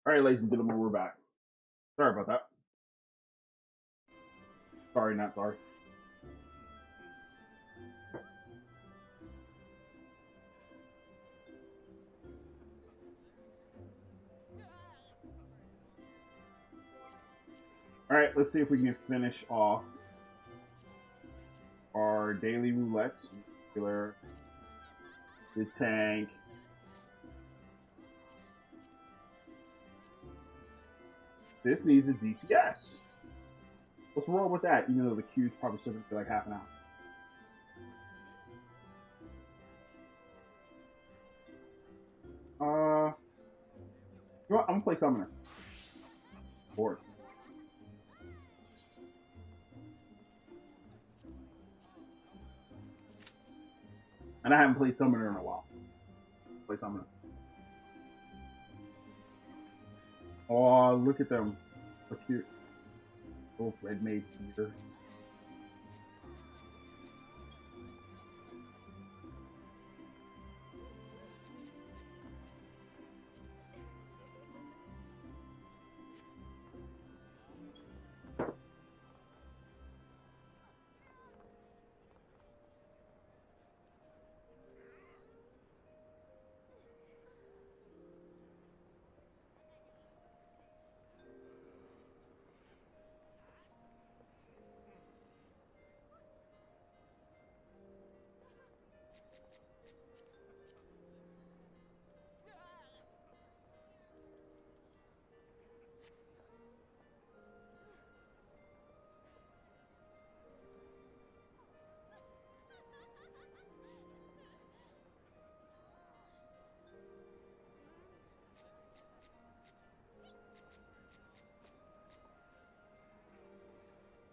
All right, ladies and gentlemen, we're back. Sorry about that. Sorry, not sorry. All right, let's see if we can finish off our daily roulettes. The tank. This needs a DPS. Let's roll with that, even though the queue's probably still gonna be like half an hour. You know what? I'm gonna play Summoner. Board. And I haven't played Summoner in a while. Play Summoner. Oh, look at them. So cute. Little red mage here.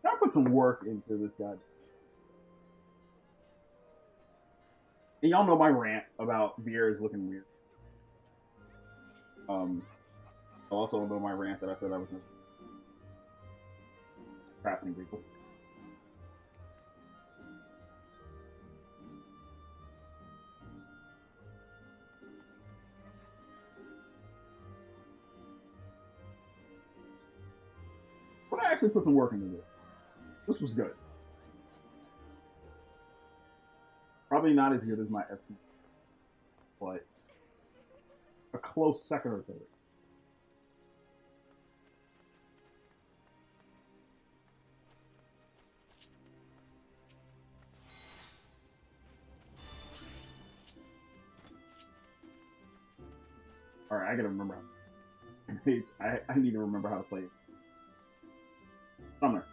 I put some work into this guy. And y'all know my rant about Vieira's looking weird. I also know my rant that I said I was going to crafting people. But I actually put some work into this. This was good. Probably not as good as my FC, but a close second or third. All right, I gotta remember how. I need to remember how to play it. Summoner.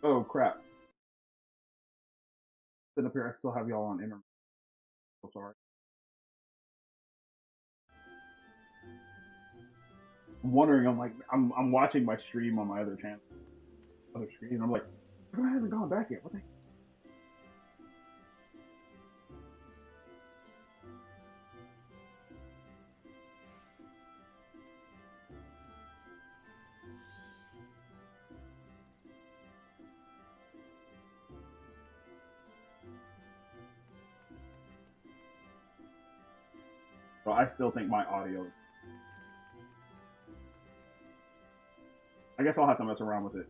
Oh crap! Sit up here. I still have y'all on internet. So sorry. I'm wondering. I'm like, I'm watching my stream on my other channel, other screen. And I'm like, I haven't gone back yet. What the heck? So I still think my audio. I guess I'll have to mess around with it.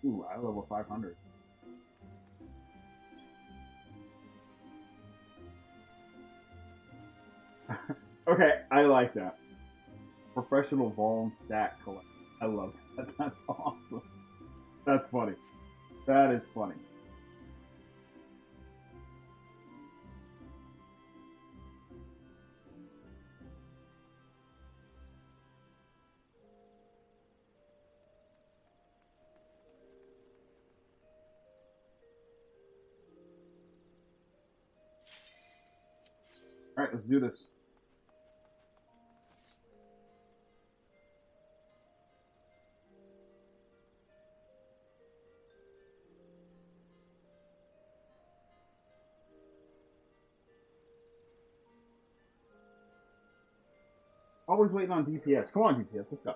Ooh, I level 500. Okay, I like that. Professional Vaughn stat collect. I love that. That's awesome. That's funny. That is funny. All right, let's do this. Always waiting on DPS. Come on, DPS, let's go.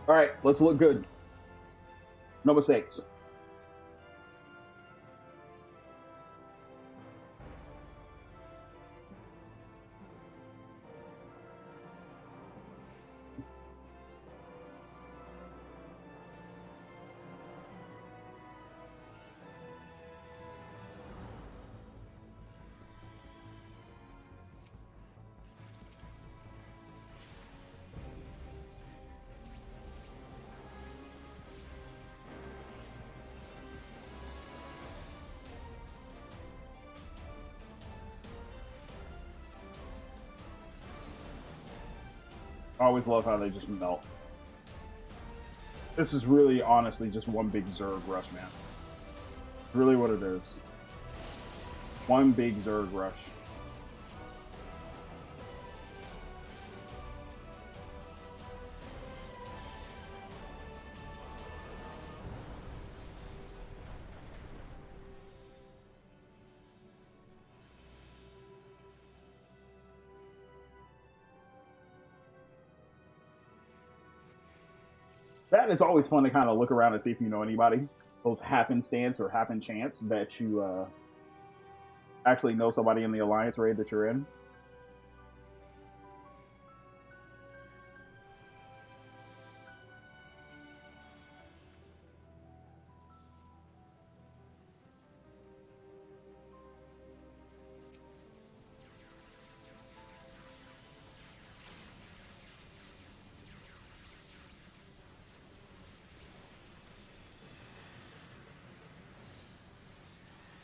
All right, let's look good. No mistakes. I always love how they just melt. This is really, honestly, just one big Zerg rush, man. It's really what it is. One big Zerg rush. That is always fun to kind of look around and see if you know anybody. Those happenstance or happen chance that you actually know somebody in the alliance raid that you're in.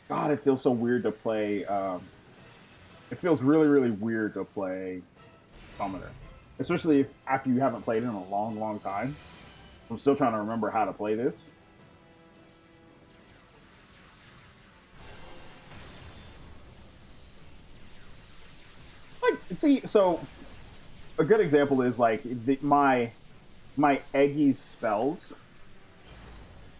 God, it feels so weird to play. It feels really, really weird to play Summoner, especially if after you haven't played it in a long, long time. I'm still trying to remember how to play this. Like, see, so a good example is like my Eggy's spells.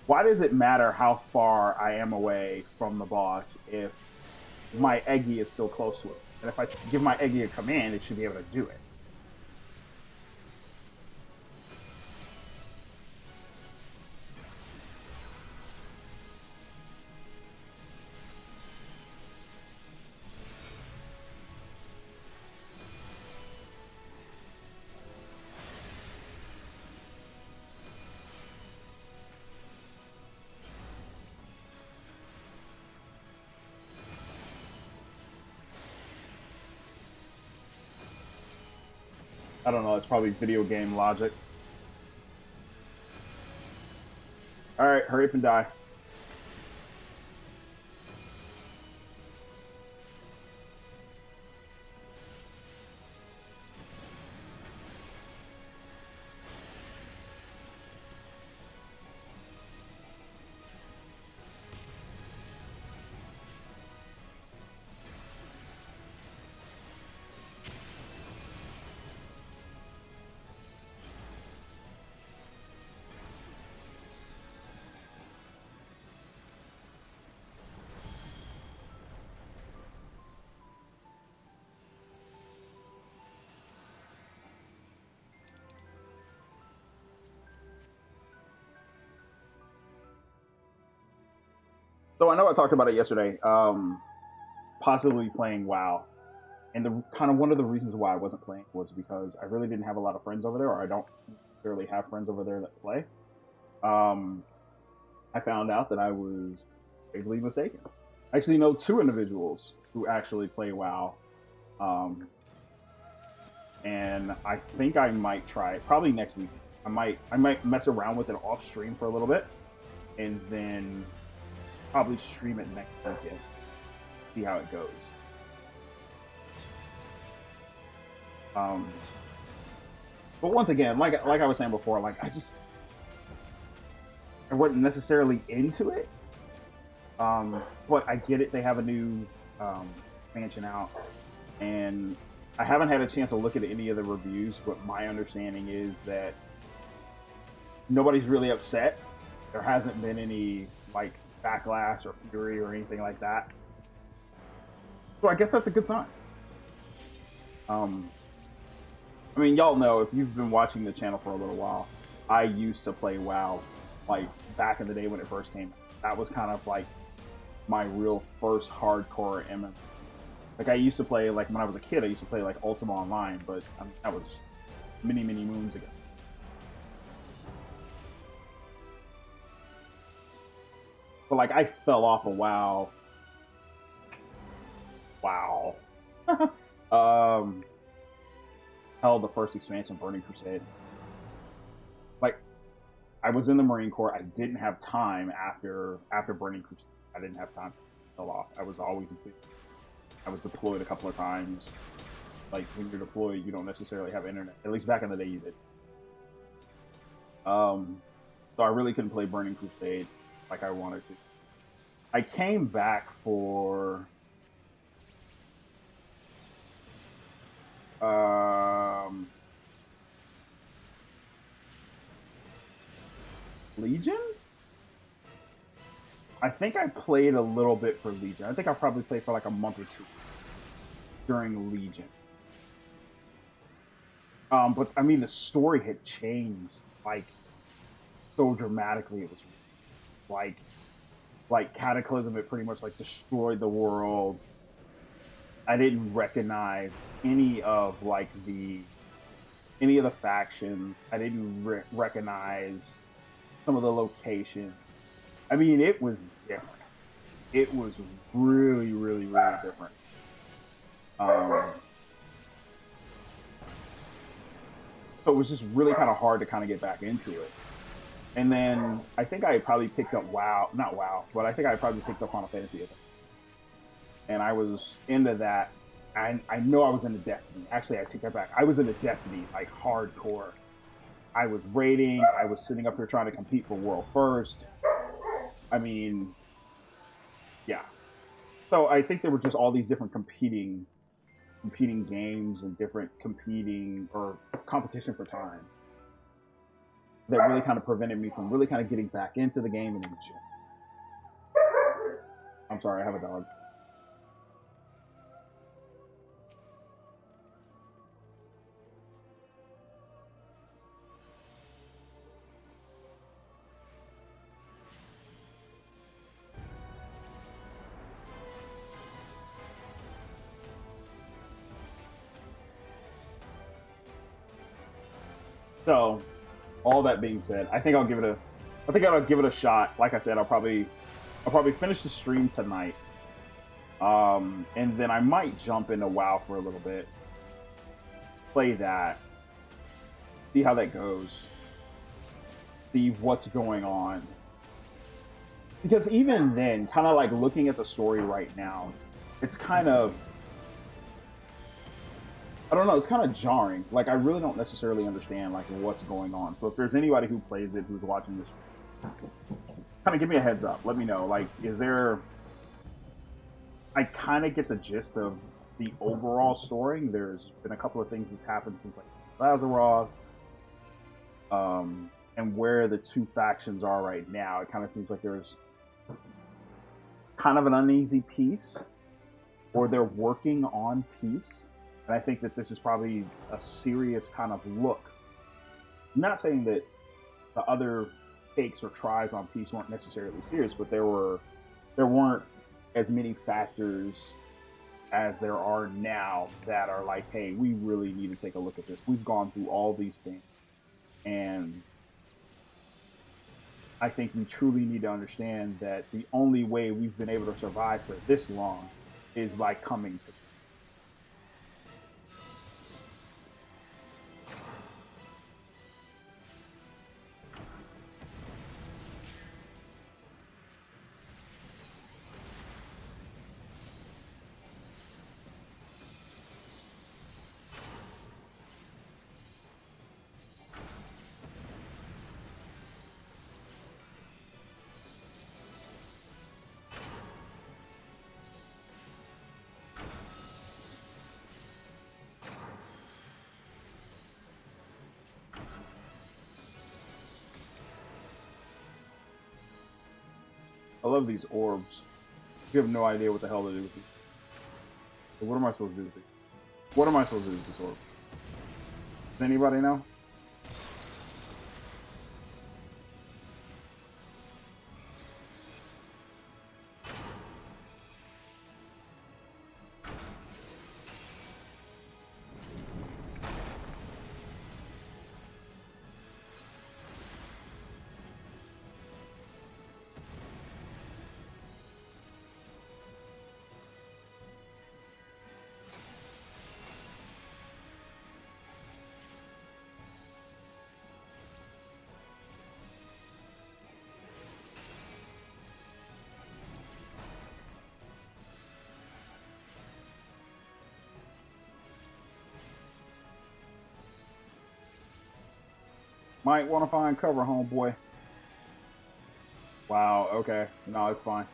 Why does it matter how far I am away from the boss if my Eggy is still close to it? And if I give my Eggy a command, it should be able to do it. I don't know. It's probably video game logic. All right, hurry up and die. So I know I talked about it yesterday. Possibly playing WoW, and the kind of one of the reasons why I wasn't playing was because I really didn't have a lot of friends over there, or I don't necessarily have friends over there that play. Um, I found out that I was gravely mistaken. I actually know two individuals who actually play WoW, um, and I think I might try it probably next week. I might mess around with it off stream for a little bit, and then probably stream it next weekend. See how it goes. Um, but once again, like I was saying before, like I wasn't necessarily into it. But I get it. They have a new expansion out, and I haven't had a chance to look at any of the reviews. But my understanding is that nobody's really upset. There hasn't been any like backlash or fury or anything like that. So I guess that's a good sign. Um, I mean, y'all know if you've been watching the channel for a little while, I used to play WoW like back in the day when it first came out. That was kind of like my real first hardcore MMO. Like I used to play like when I was a kid, I used to play like Ultima Online, but that was many moons ago. But like I fell off of WoW. Wow. Hell, the first expansion, Burning Crusade. Like I was in the Marine Corps. I didn't have time after Burning Crusade. I didn't have time to fell off. I was always I was deployed a couple of times. Like when you're deployed, you don't necessarily have internet. At least back in the day, you did. So I really couldn't play Burning Crusade like I wanted to. I came back for Legion. I think I played a little bit for Legion. I think I probably played for like a month or two during Legion. But I mean, the story had changed like so dramatically. It was like Cataclysm had pretty much like destroyed the world. I didn't recognize any of the factions. I didn't recognize some of the locations. I mean, it was different. It was really different. So it was just really kind of hard to kind of get back into it. And then I think I probably picked up not WoW, but I think I probably picked up Final Fantasy. And I was into that. And I know I was into Destiny. Actually, I take that back. I was into Destiny, like hardcore. I was raiding. I was sitting up here trying to compete for World First. I mean, yeah. So I think there were just all these different competing games and different competing or competition for time that really kind of prevented me from really kind of getting back into the game and enjoying. I'm sorry, I have a dog. So, all that being said, I think I'll give it a shot. Like I said, I'll probably finish the stream tonight, and then I might jump into WoW for a little bit, play that, see how that goes, see what's going on. Because even then, kind of like looking at the story right now, it's kind of, I don't know, it's kind of jarring. Like I really don't necessarily understand like what's going on. So if there's anybody who plays it who's watching this, kind of give me a heads up. Let me know. Like, is there? I kind of get the gist of the overall story. There's been a couple of things that's happened since like Lazarov, and where the two factions are right now. It kind of seems like there's kind of an uneasy peace, or they're working on peace. And I think that this is probably a serious kind of look. I'm not saying that the other takes or tries on peace weren't necessarily serious, but there were there weren't as many factors as there are now that are like, hey, we really need to take a look at this. We've gone through all these things, and I think we truly need to understand that the only way we've been able to survive for this long is by coming to. I love these orbs. You have no idea what the hell to do with these. So what am I supposed to do with these? What am I supposed to do with this orb? Does anybody know? Might want to find cover, homeboy. Wow, okay. No, it's fine.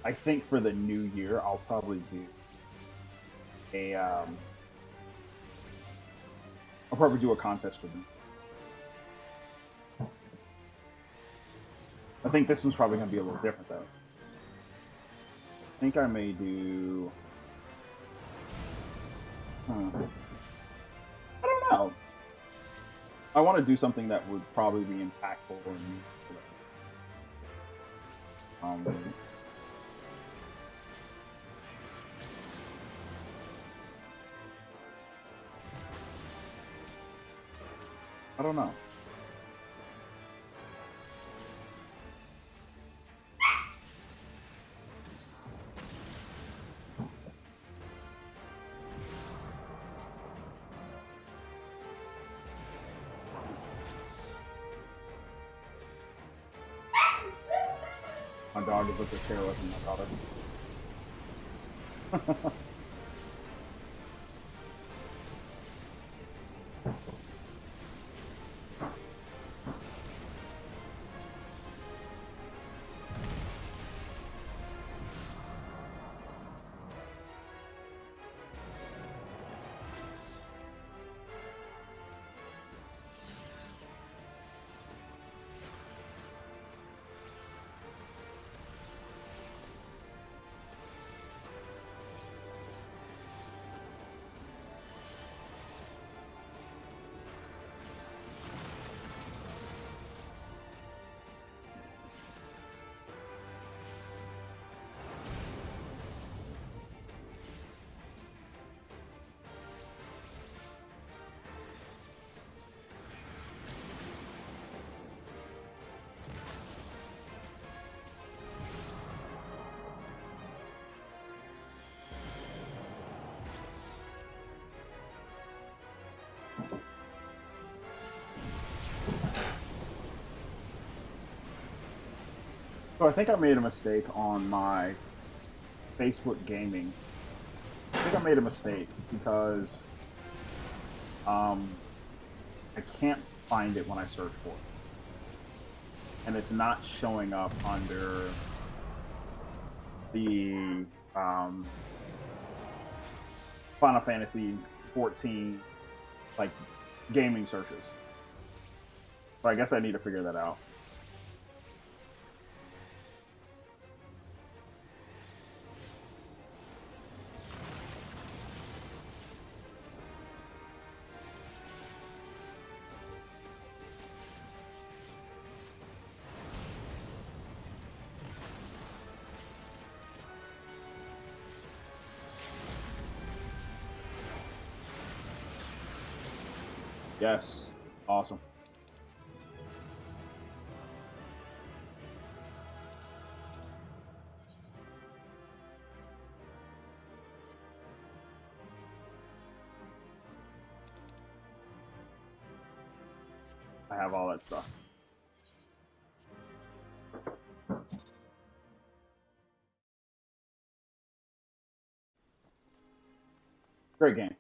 I think for the new year, I'll probably do a I'll probably do a contest for them. I think this one's probably going to be a little different, though. I think I may do. I don't know. I want to do something that would probably be impactful and I don't know. My dog is with the chair with my daughter. So I think I made a mistake on my Facebook Gaming. I think I made a mistake because I can't find it when I search for it. And it's not showing up under the Final Fantasy 14 like gaming searches. So I guess I need to figure that out. Yes. Awesome. I have all that stuff. Great game.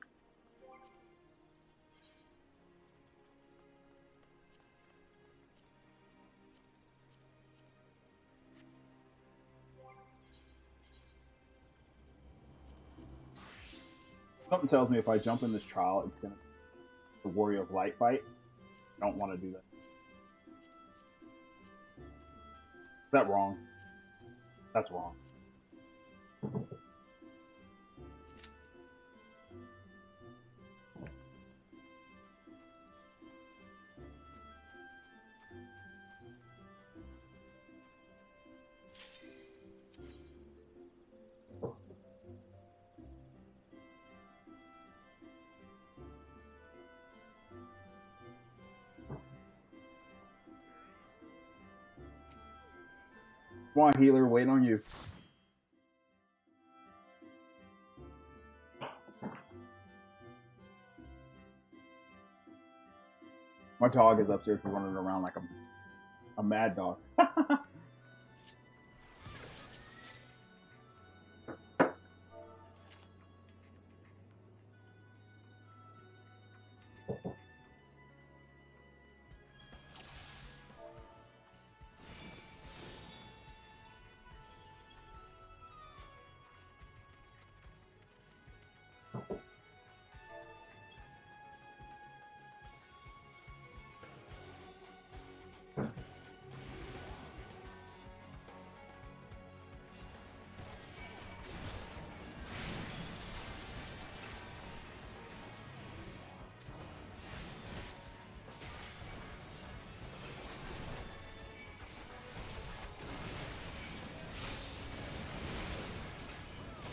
Something tells me if I jump in this trial, it's going to be the Warrior of Light fight. I don't want to do that. Is that wrong? That's wrong. Come on, healer, wait on you. My dog is upstairs running around like a mad dog.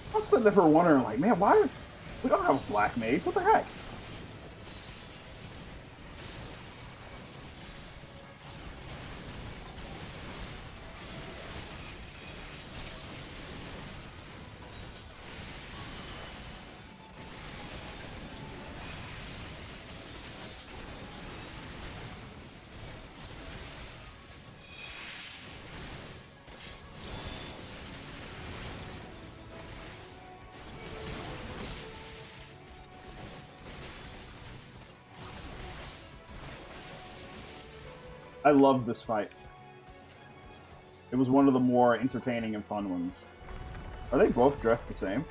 I was sitting there for wondering, like, man, why we don't have a black mage? What the heck? I loved this fight. It was one of the more entertaining and fun ones. Are they both dressed the same?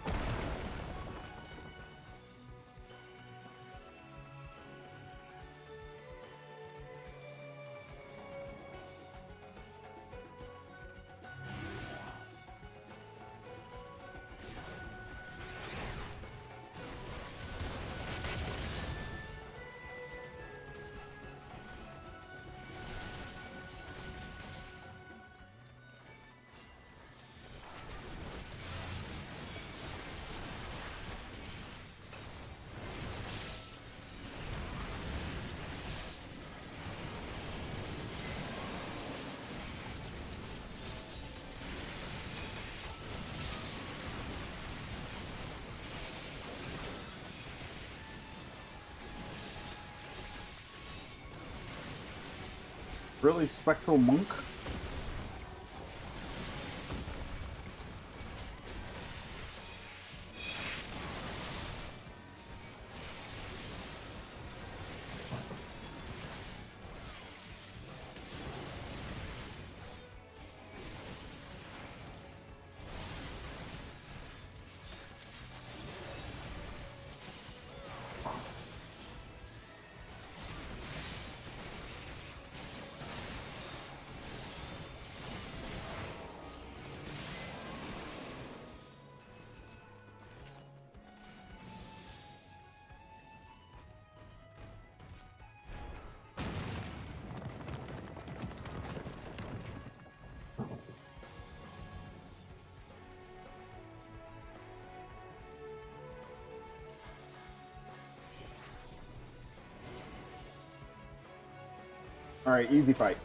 Really, Spectral Monk? All right, easy fight.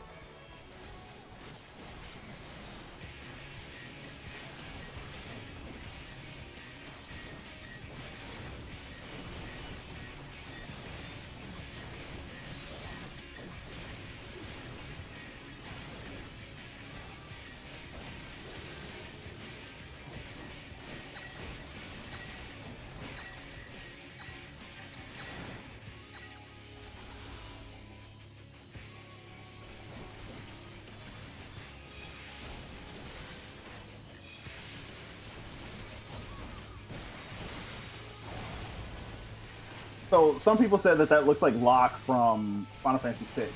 So some people said that that looks like Locke from Final Fantasy VI.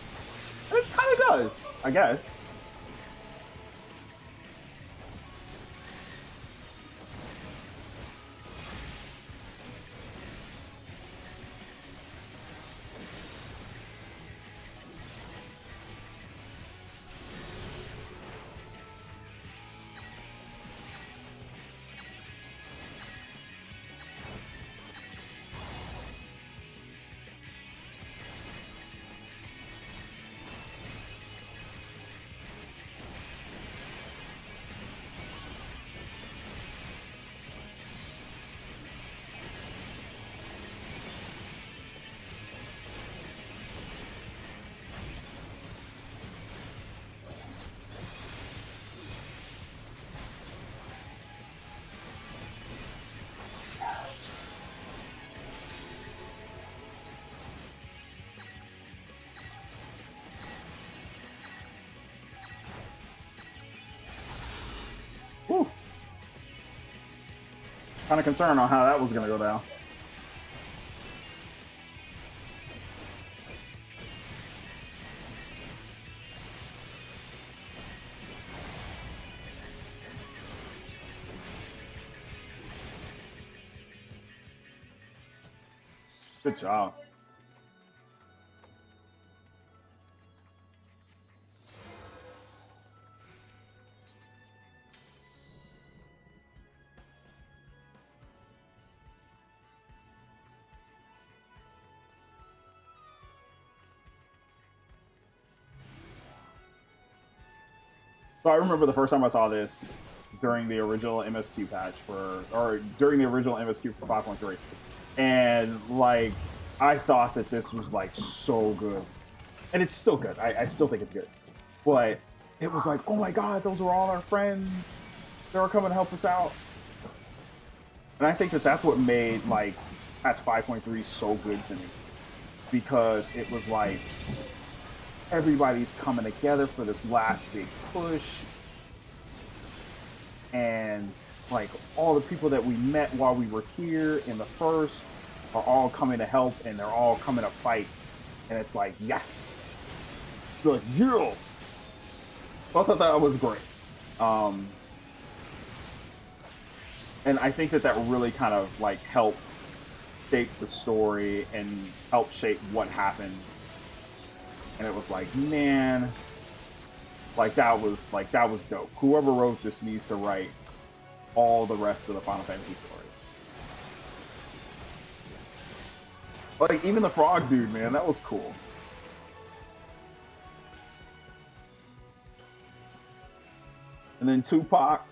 And it kind of does, I guess. Whew. Kind of concerned on how that was going to go down. Good job. So I remember the first time I saw this during the original MSQ patch or during the original MSQ for 5.3, and like I thought that this was like so good, and it's still good. I still think it's good, but it was like, oh my god, those are all our friends. They were coming to help us out, and I think that that's what made like patch 5.3 so good to me, because it was like everybody's coming together for this last big push, and like all the people that we met while we were here in the first are all coming to help, and they're all coming to fight, and it's like, yes, they're like, yeah. So I thought that was great, and I think that that really kind of like helped shape the story and helped shape what happened. And it was like, man, like that was dope. Whoever wrote this needs to write all the rest of the Final Fantasy story. Like even the frog dude, man, that was cool. And then Tupac.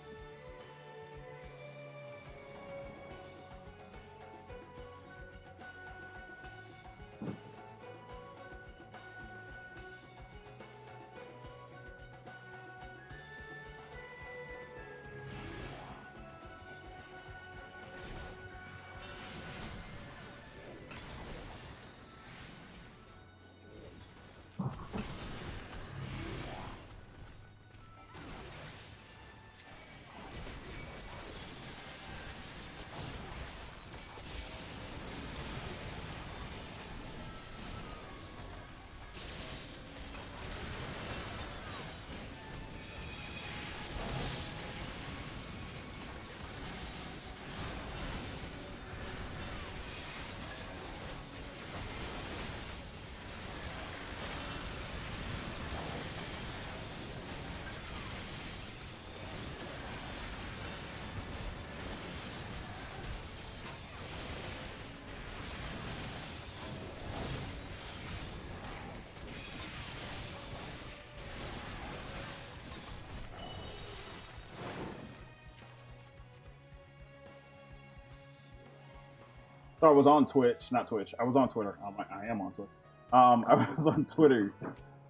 So I was on Twitch, not Twitch. I was on Twitter. I am on Twitter. I was on Twitter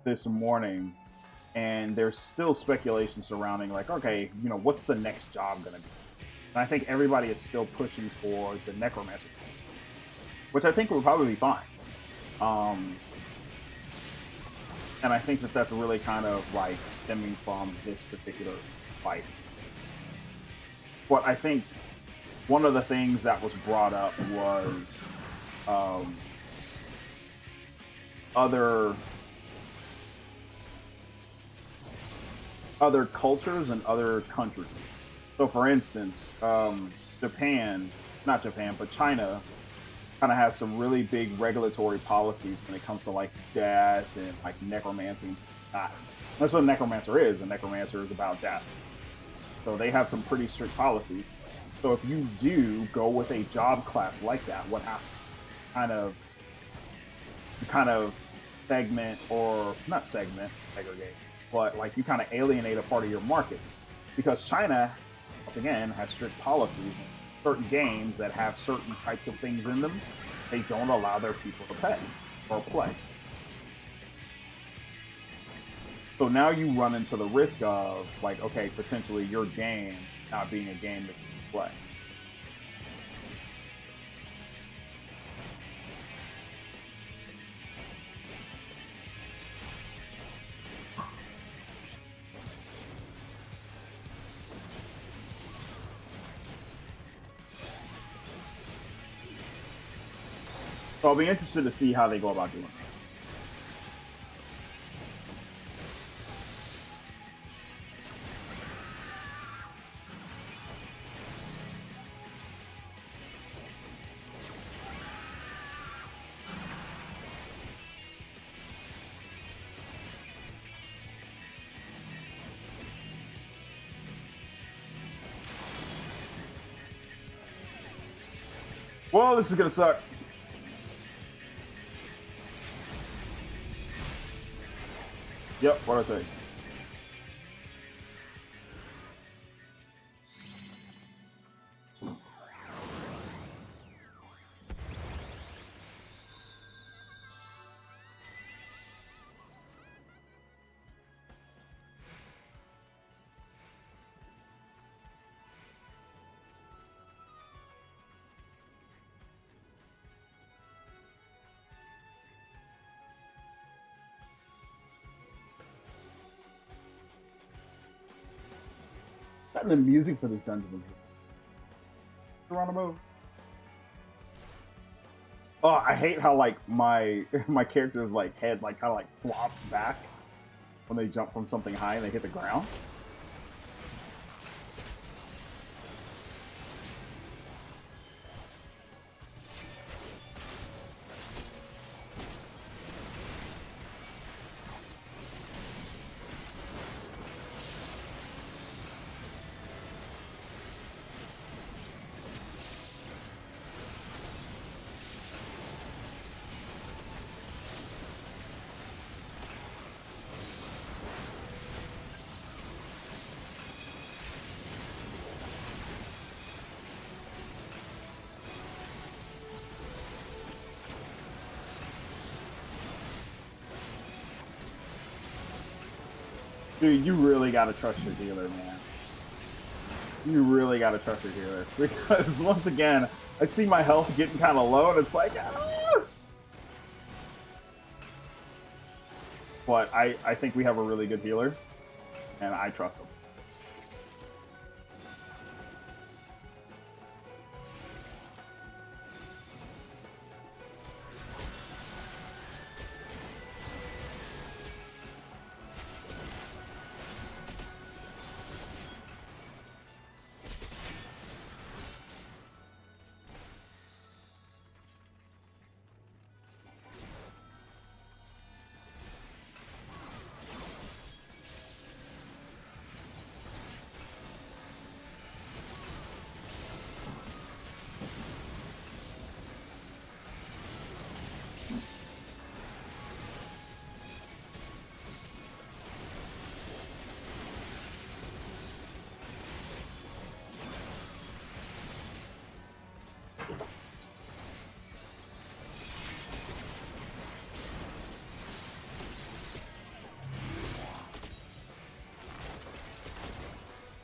this morning, and there's still speculation surrounding, like, okay, what's the next job going to be? And I think everybody is still pushing for the necromancer, which I think would probably be fine. And I think that that's really kind of like stemming from this particular fight. But I think one of the things that was brought up was other cultures and other countries. So, for instance, Japan, not Japan, but China kind of has some really big regulatory policies when it comes to like death and like necromancy. That's what a necromancer is. A necromancer is about death. So they have some pretty strict policies. So if you do go with a job class like that, what happens? Kind of segment, or not segment, segregate, but like you kind of alienate a part of your market, because China, once again, has strict policies. Certain games that have certain types of things in them, they don't allow their people to pay or play. So now you run into the risk of, like, okay, potentially your game not being a game that you can play. So I'll be interested to see how they go about doing it. Well, this is gonna suck. Yep, what I say. Gotten the music for this dungeon. Geronimo. Oh, I hate how like my character's like head like kind of like flops back when they jump from something high and they hit the ground. Dude, you really gotta trust your dealer, man. You really gotta trust your dealer. Because once again, I see my health getting kind of low, and it's like, ah! But I think we have a really good healer, and I trust him.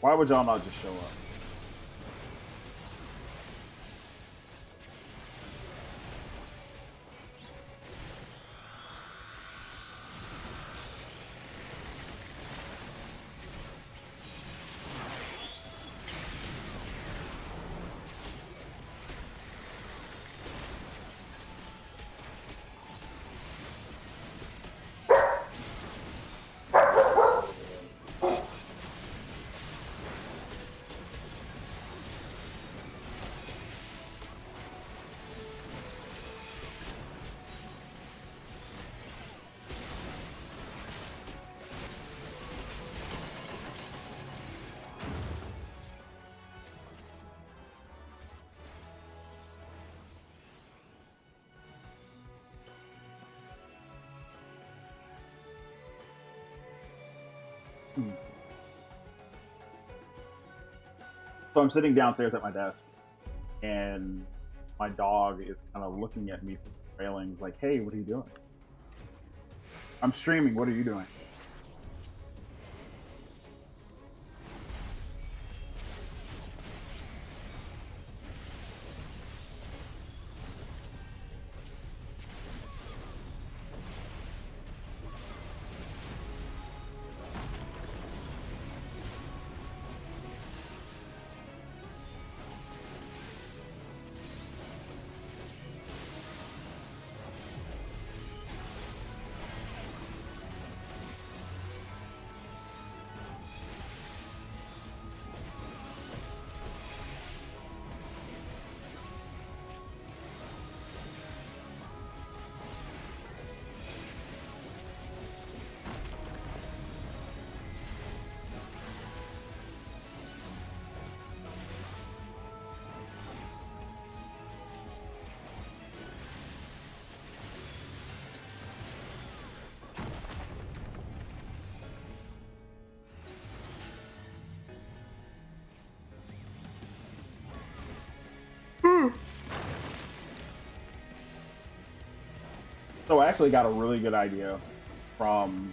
Why would y'all not just show up? So I'm sitting downstairs at my desk, and my dog is kind of looking at me from the railings, like, "Hey, what are you doing?" I'm streaming. What are you doing? So I actually got a really good idea from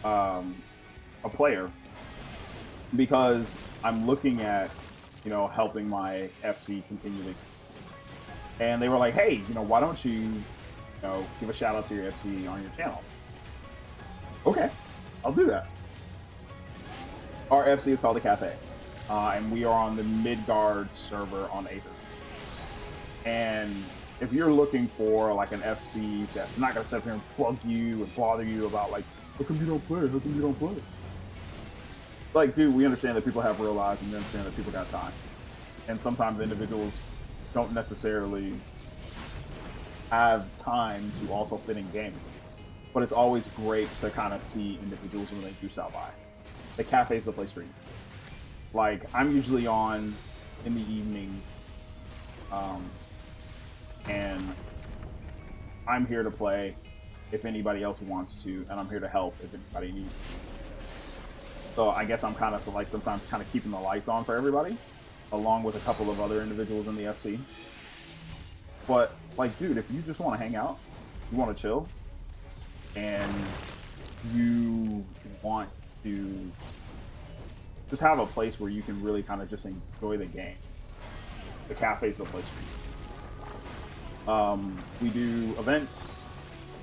a player because I'm looking at, helping my FC continually, and they were like, "Hey, why don't you give a shout out to your FC on your channel?" Okay, I'll do that. Our FC is called the Cafe, and we are on the Midgardsormr on Aether. And if you're looking for like an FC that's not gonna sit here and plug you and bother you about like, how come you don't play? How come you don't play? Like, dude, we understand that people have real lives and we understand that people got time. And sometimes individuals don't necessarily have time to also fit in gaming. But it's always great to kind of see individuals when they do stop by. The cafe is the place for you. Like, I'm usually on in the evening, and I'm here to play if anybody else wants to, and I'm here to help if anybody needs. So I guess I'm kind of like sometimes kind of keeping the lights on for everybody, along with a couple of other individuals in the FC. But like, dude, if you just want to hang out, you want to chill, and you want to just have a place where you can really kind of just enjoy the game, the cafe is the place for you. We do events,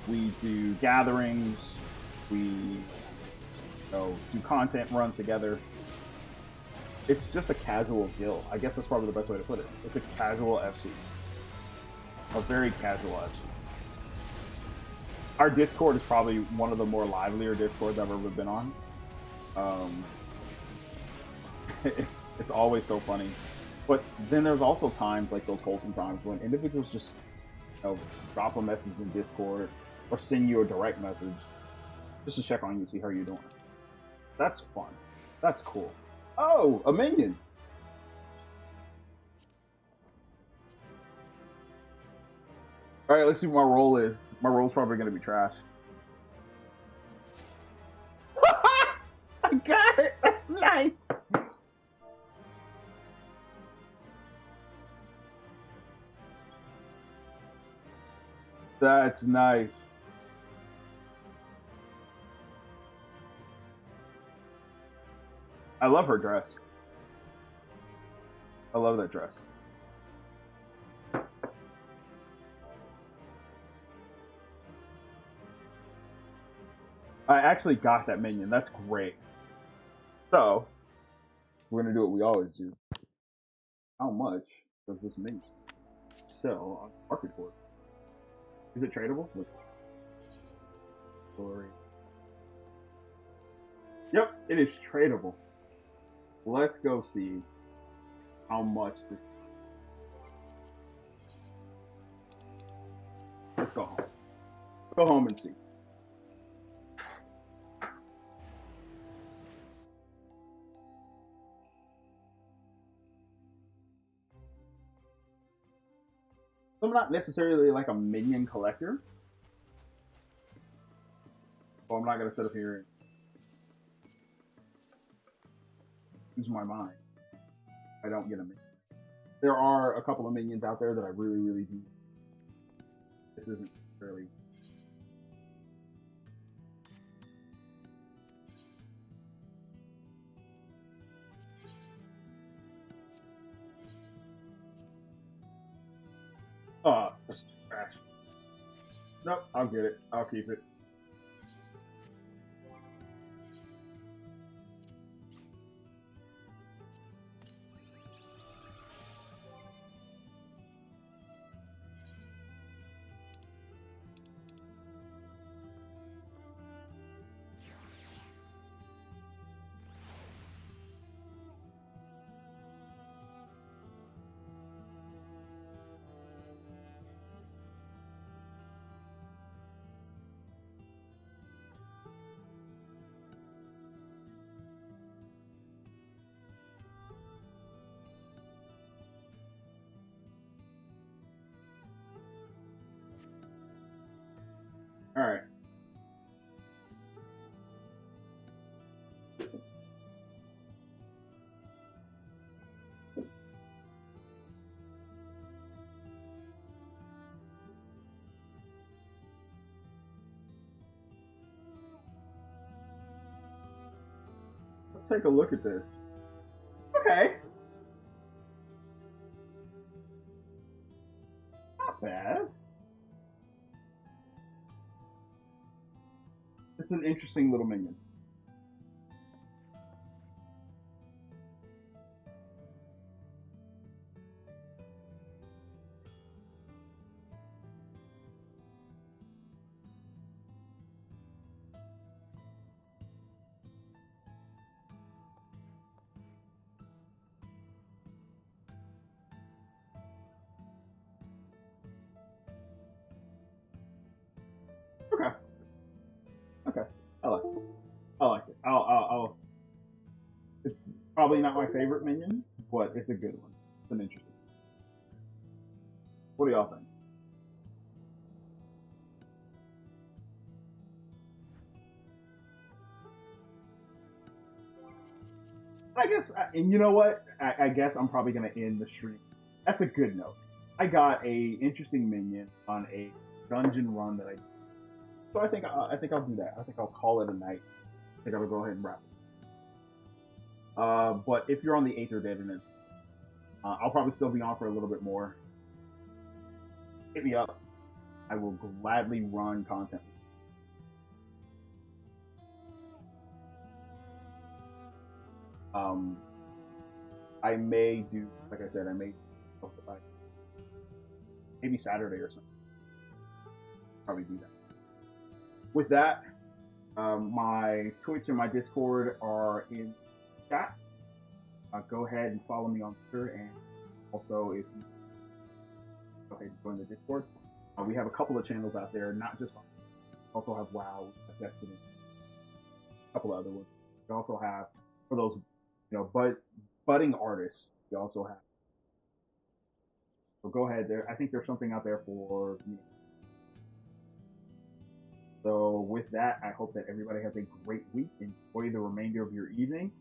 we do gatherings, we do content runs together. It's just a casual guild. I guess that's probably the best way to put it. It's a casual FC. A very casual FC. Our Discord is probably one of the more livelier Discords I've ever been on. It's always so funny. But then there's also times like those wholesome times when individuals just drop a message in Discord or send you a direct message just to check on you, see how you're doing. That's fun. That's cool. Oh, a minion. All right, let's see what my role is. My role's probably going to be trash. I got it. That's nice. That's nice. I love her dress. I love that dress. I actually got that minion. That's great. So, we're going to do what we always do. How much does this minion sell on the market for? Is it tradable? Let's see. Story. Yep, it is tradable. Let's go see how much this. Let's go home. Go home and see. I'm not necessarily like a minion collector. So I'm not going to sit up here and use my mind. I don't get a minion. There are a couple of minions out there that I really, really do. This isn't necessarily. Oh, this is trash. Nope, I'll get it. I'll keep it. All right. Let's take a look at this. Okay. Not bad. It's an interesting little minion. Okay. Okay. I like it. I like it. I'll. It's probably not my favorite minion, but it's a good one. It's an interesting. What do y'all think? I guess, and you know what? I guess I'm probably gonna end the stream. That's a good note. I got a interesting minion on a dungeon run that I. So I think I'll do that. I think I'll call it a night. I think I'll go ahead and wrap it. But if you're on the Aether dead and it's, I'll probably still be on for a little bit more. Hit me up. I will gladly run content. I may do, like I said, I may maybe Saturday or something. Probably do that. With that, my Twitch and my Discord are in chat. Go ahead and follow me on Twitter, and also if you go ahead and join the Discord. We have a couple of channels out there, not just on. We also have WoW, Destiny, a couple of other ones. We also have for those, budding artists. We also have. So go ahead there. I think there's something out there for me. So with that, I hope that everybody has a great week. Enjoy the remainder of your evening.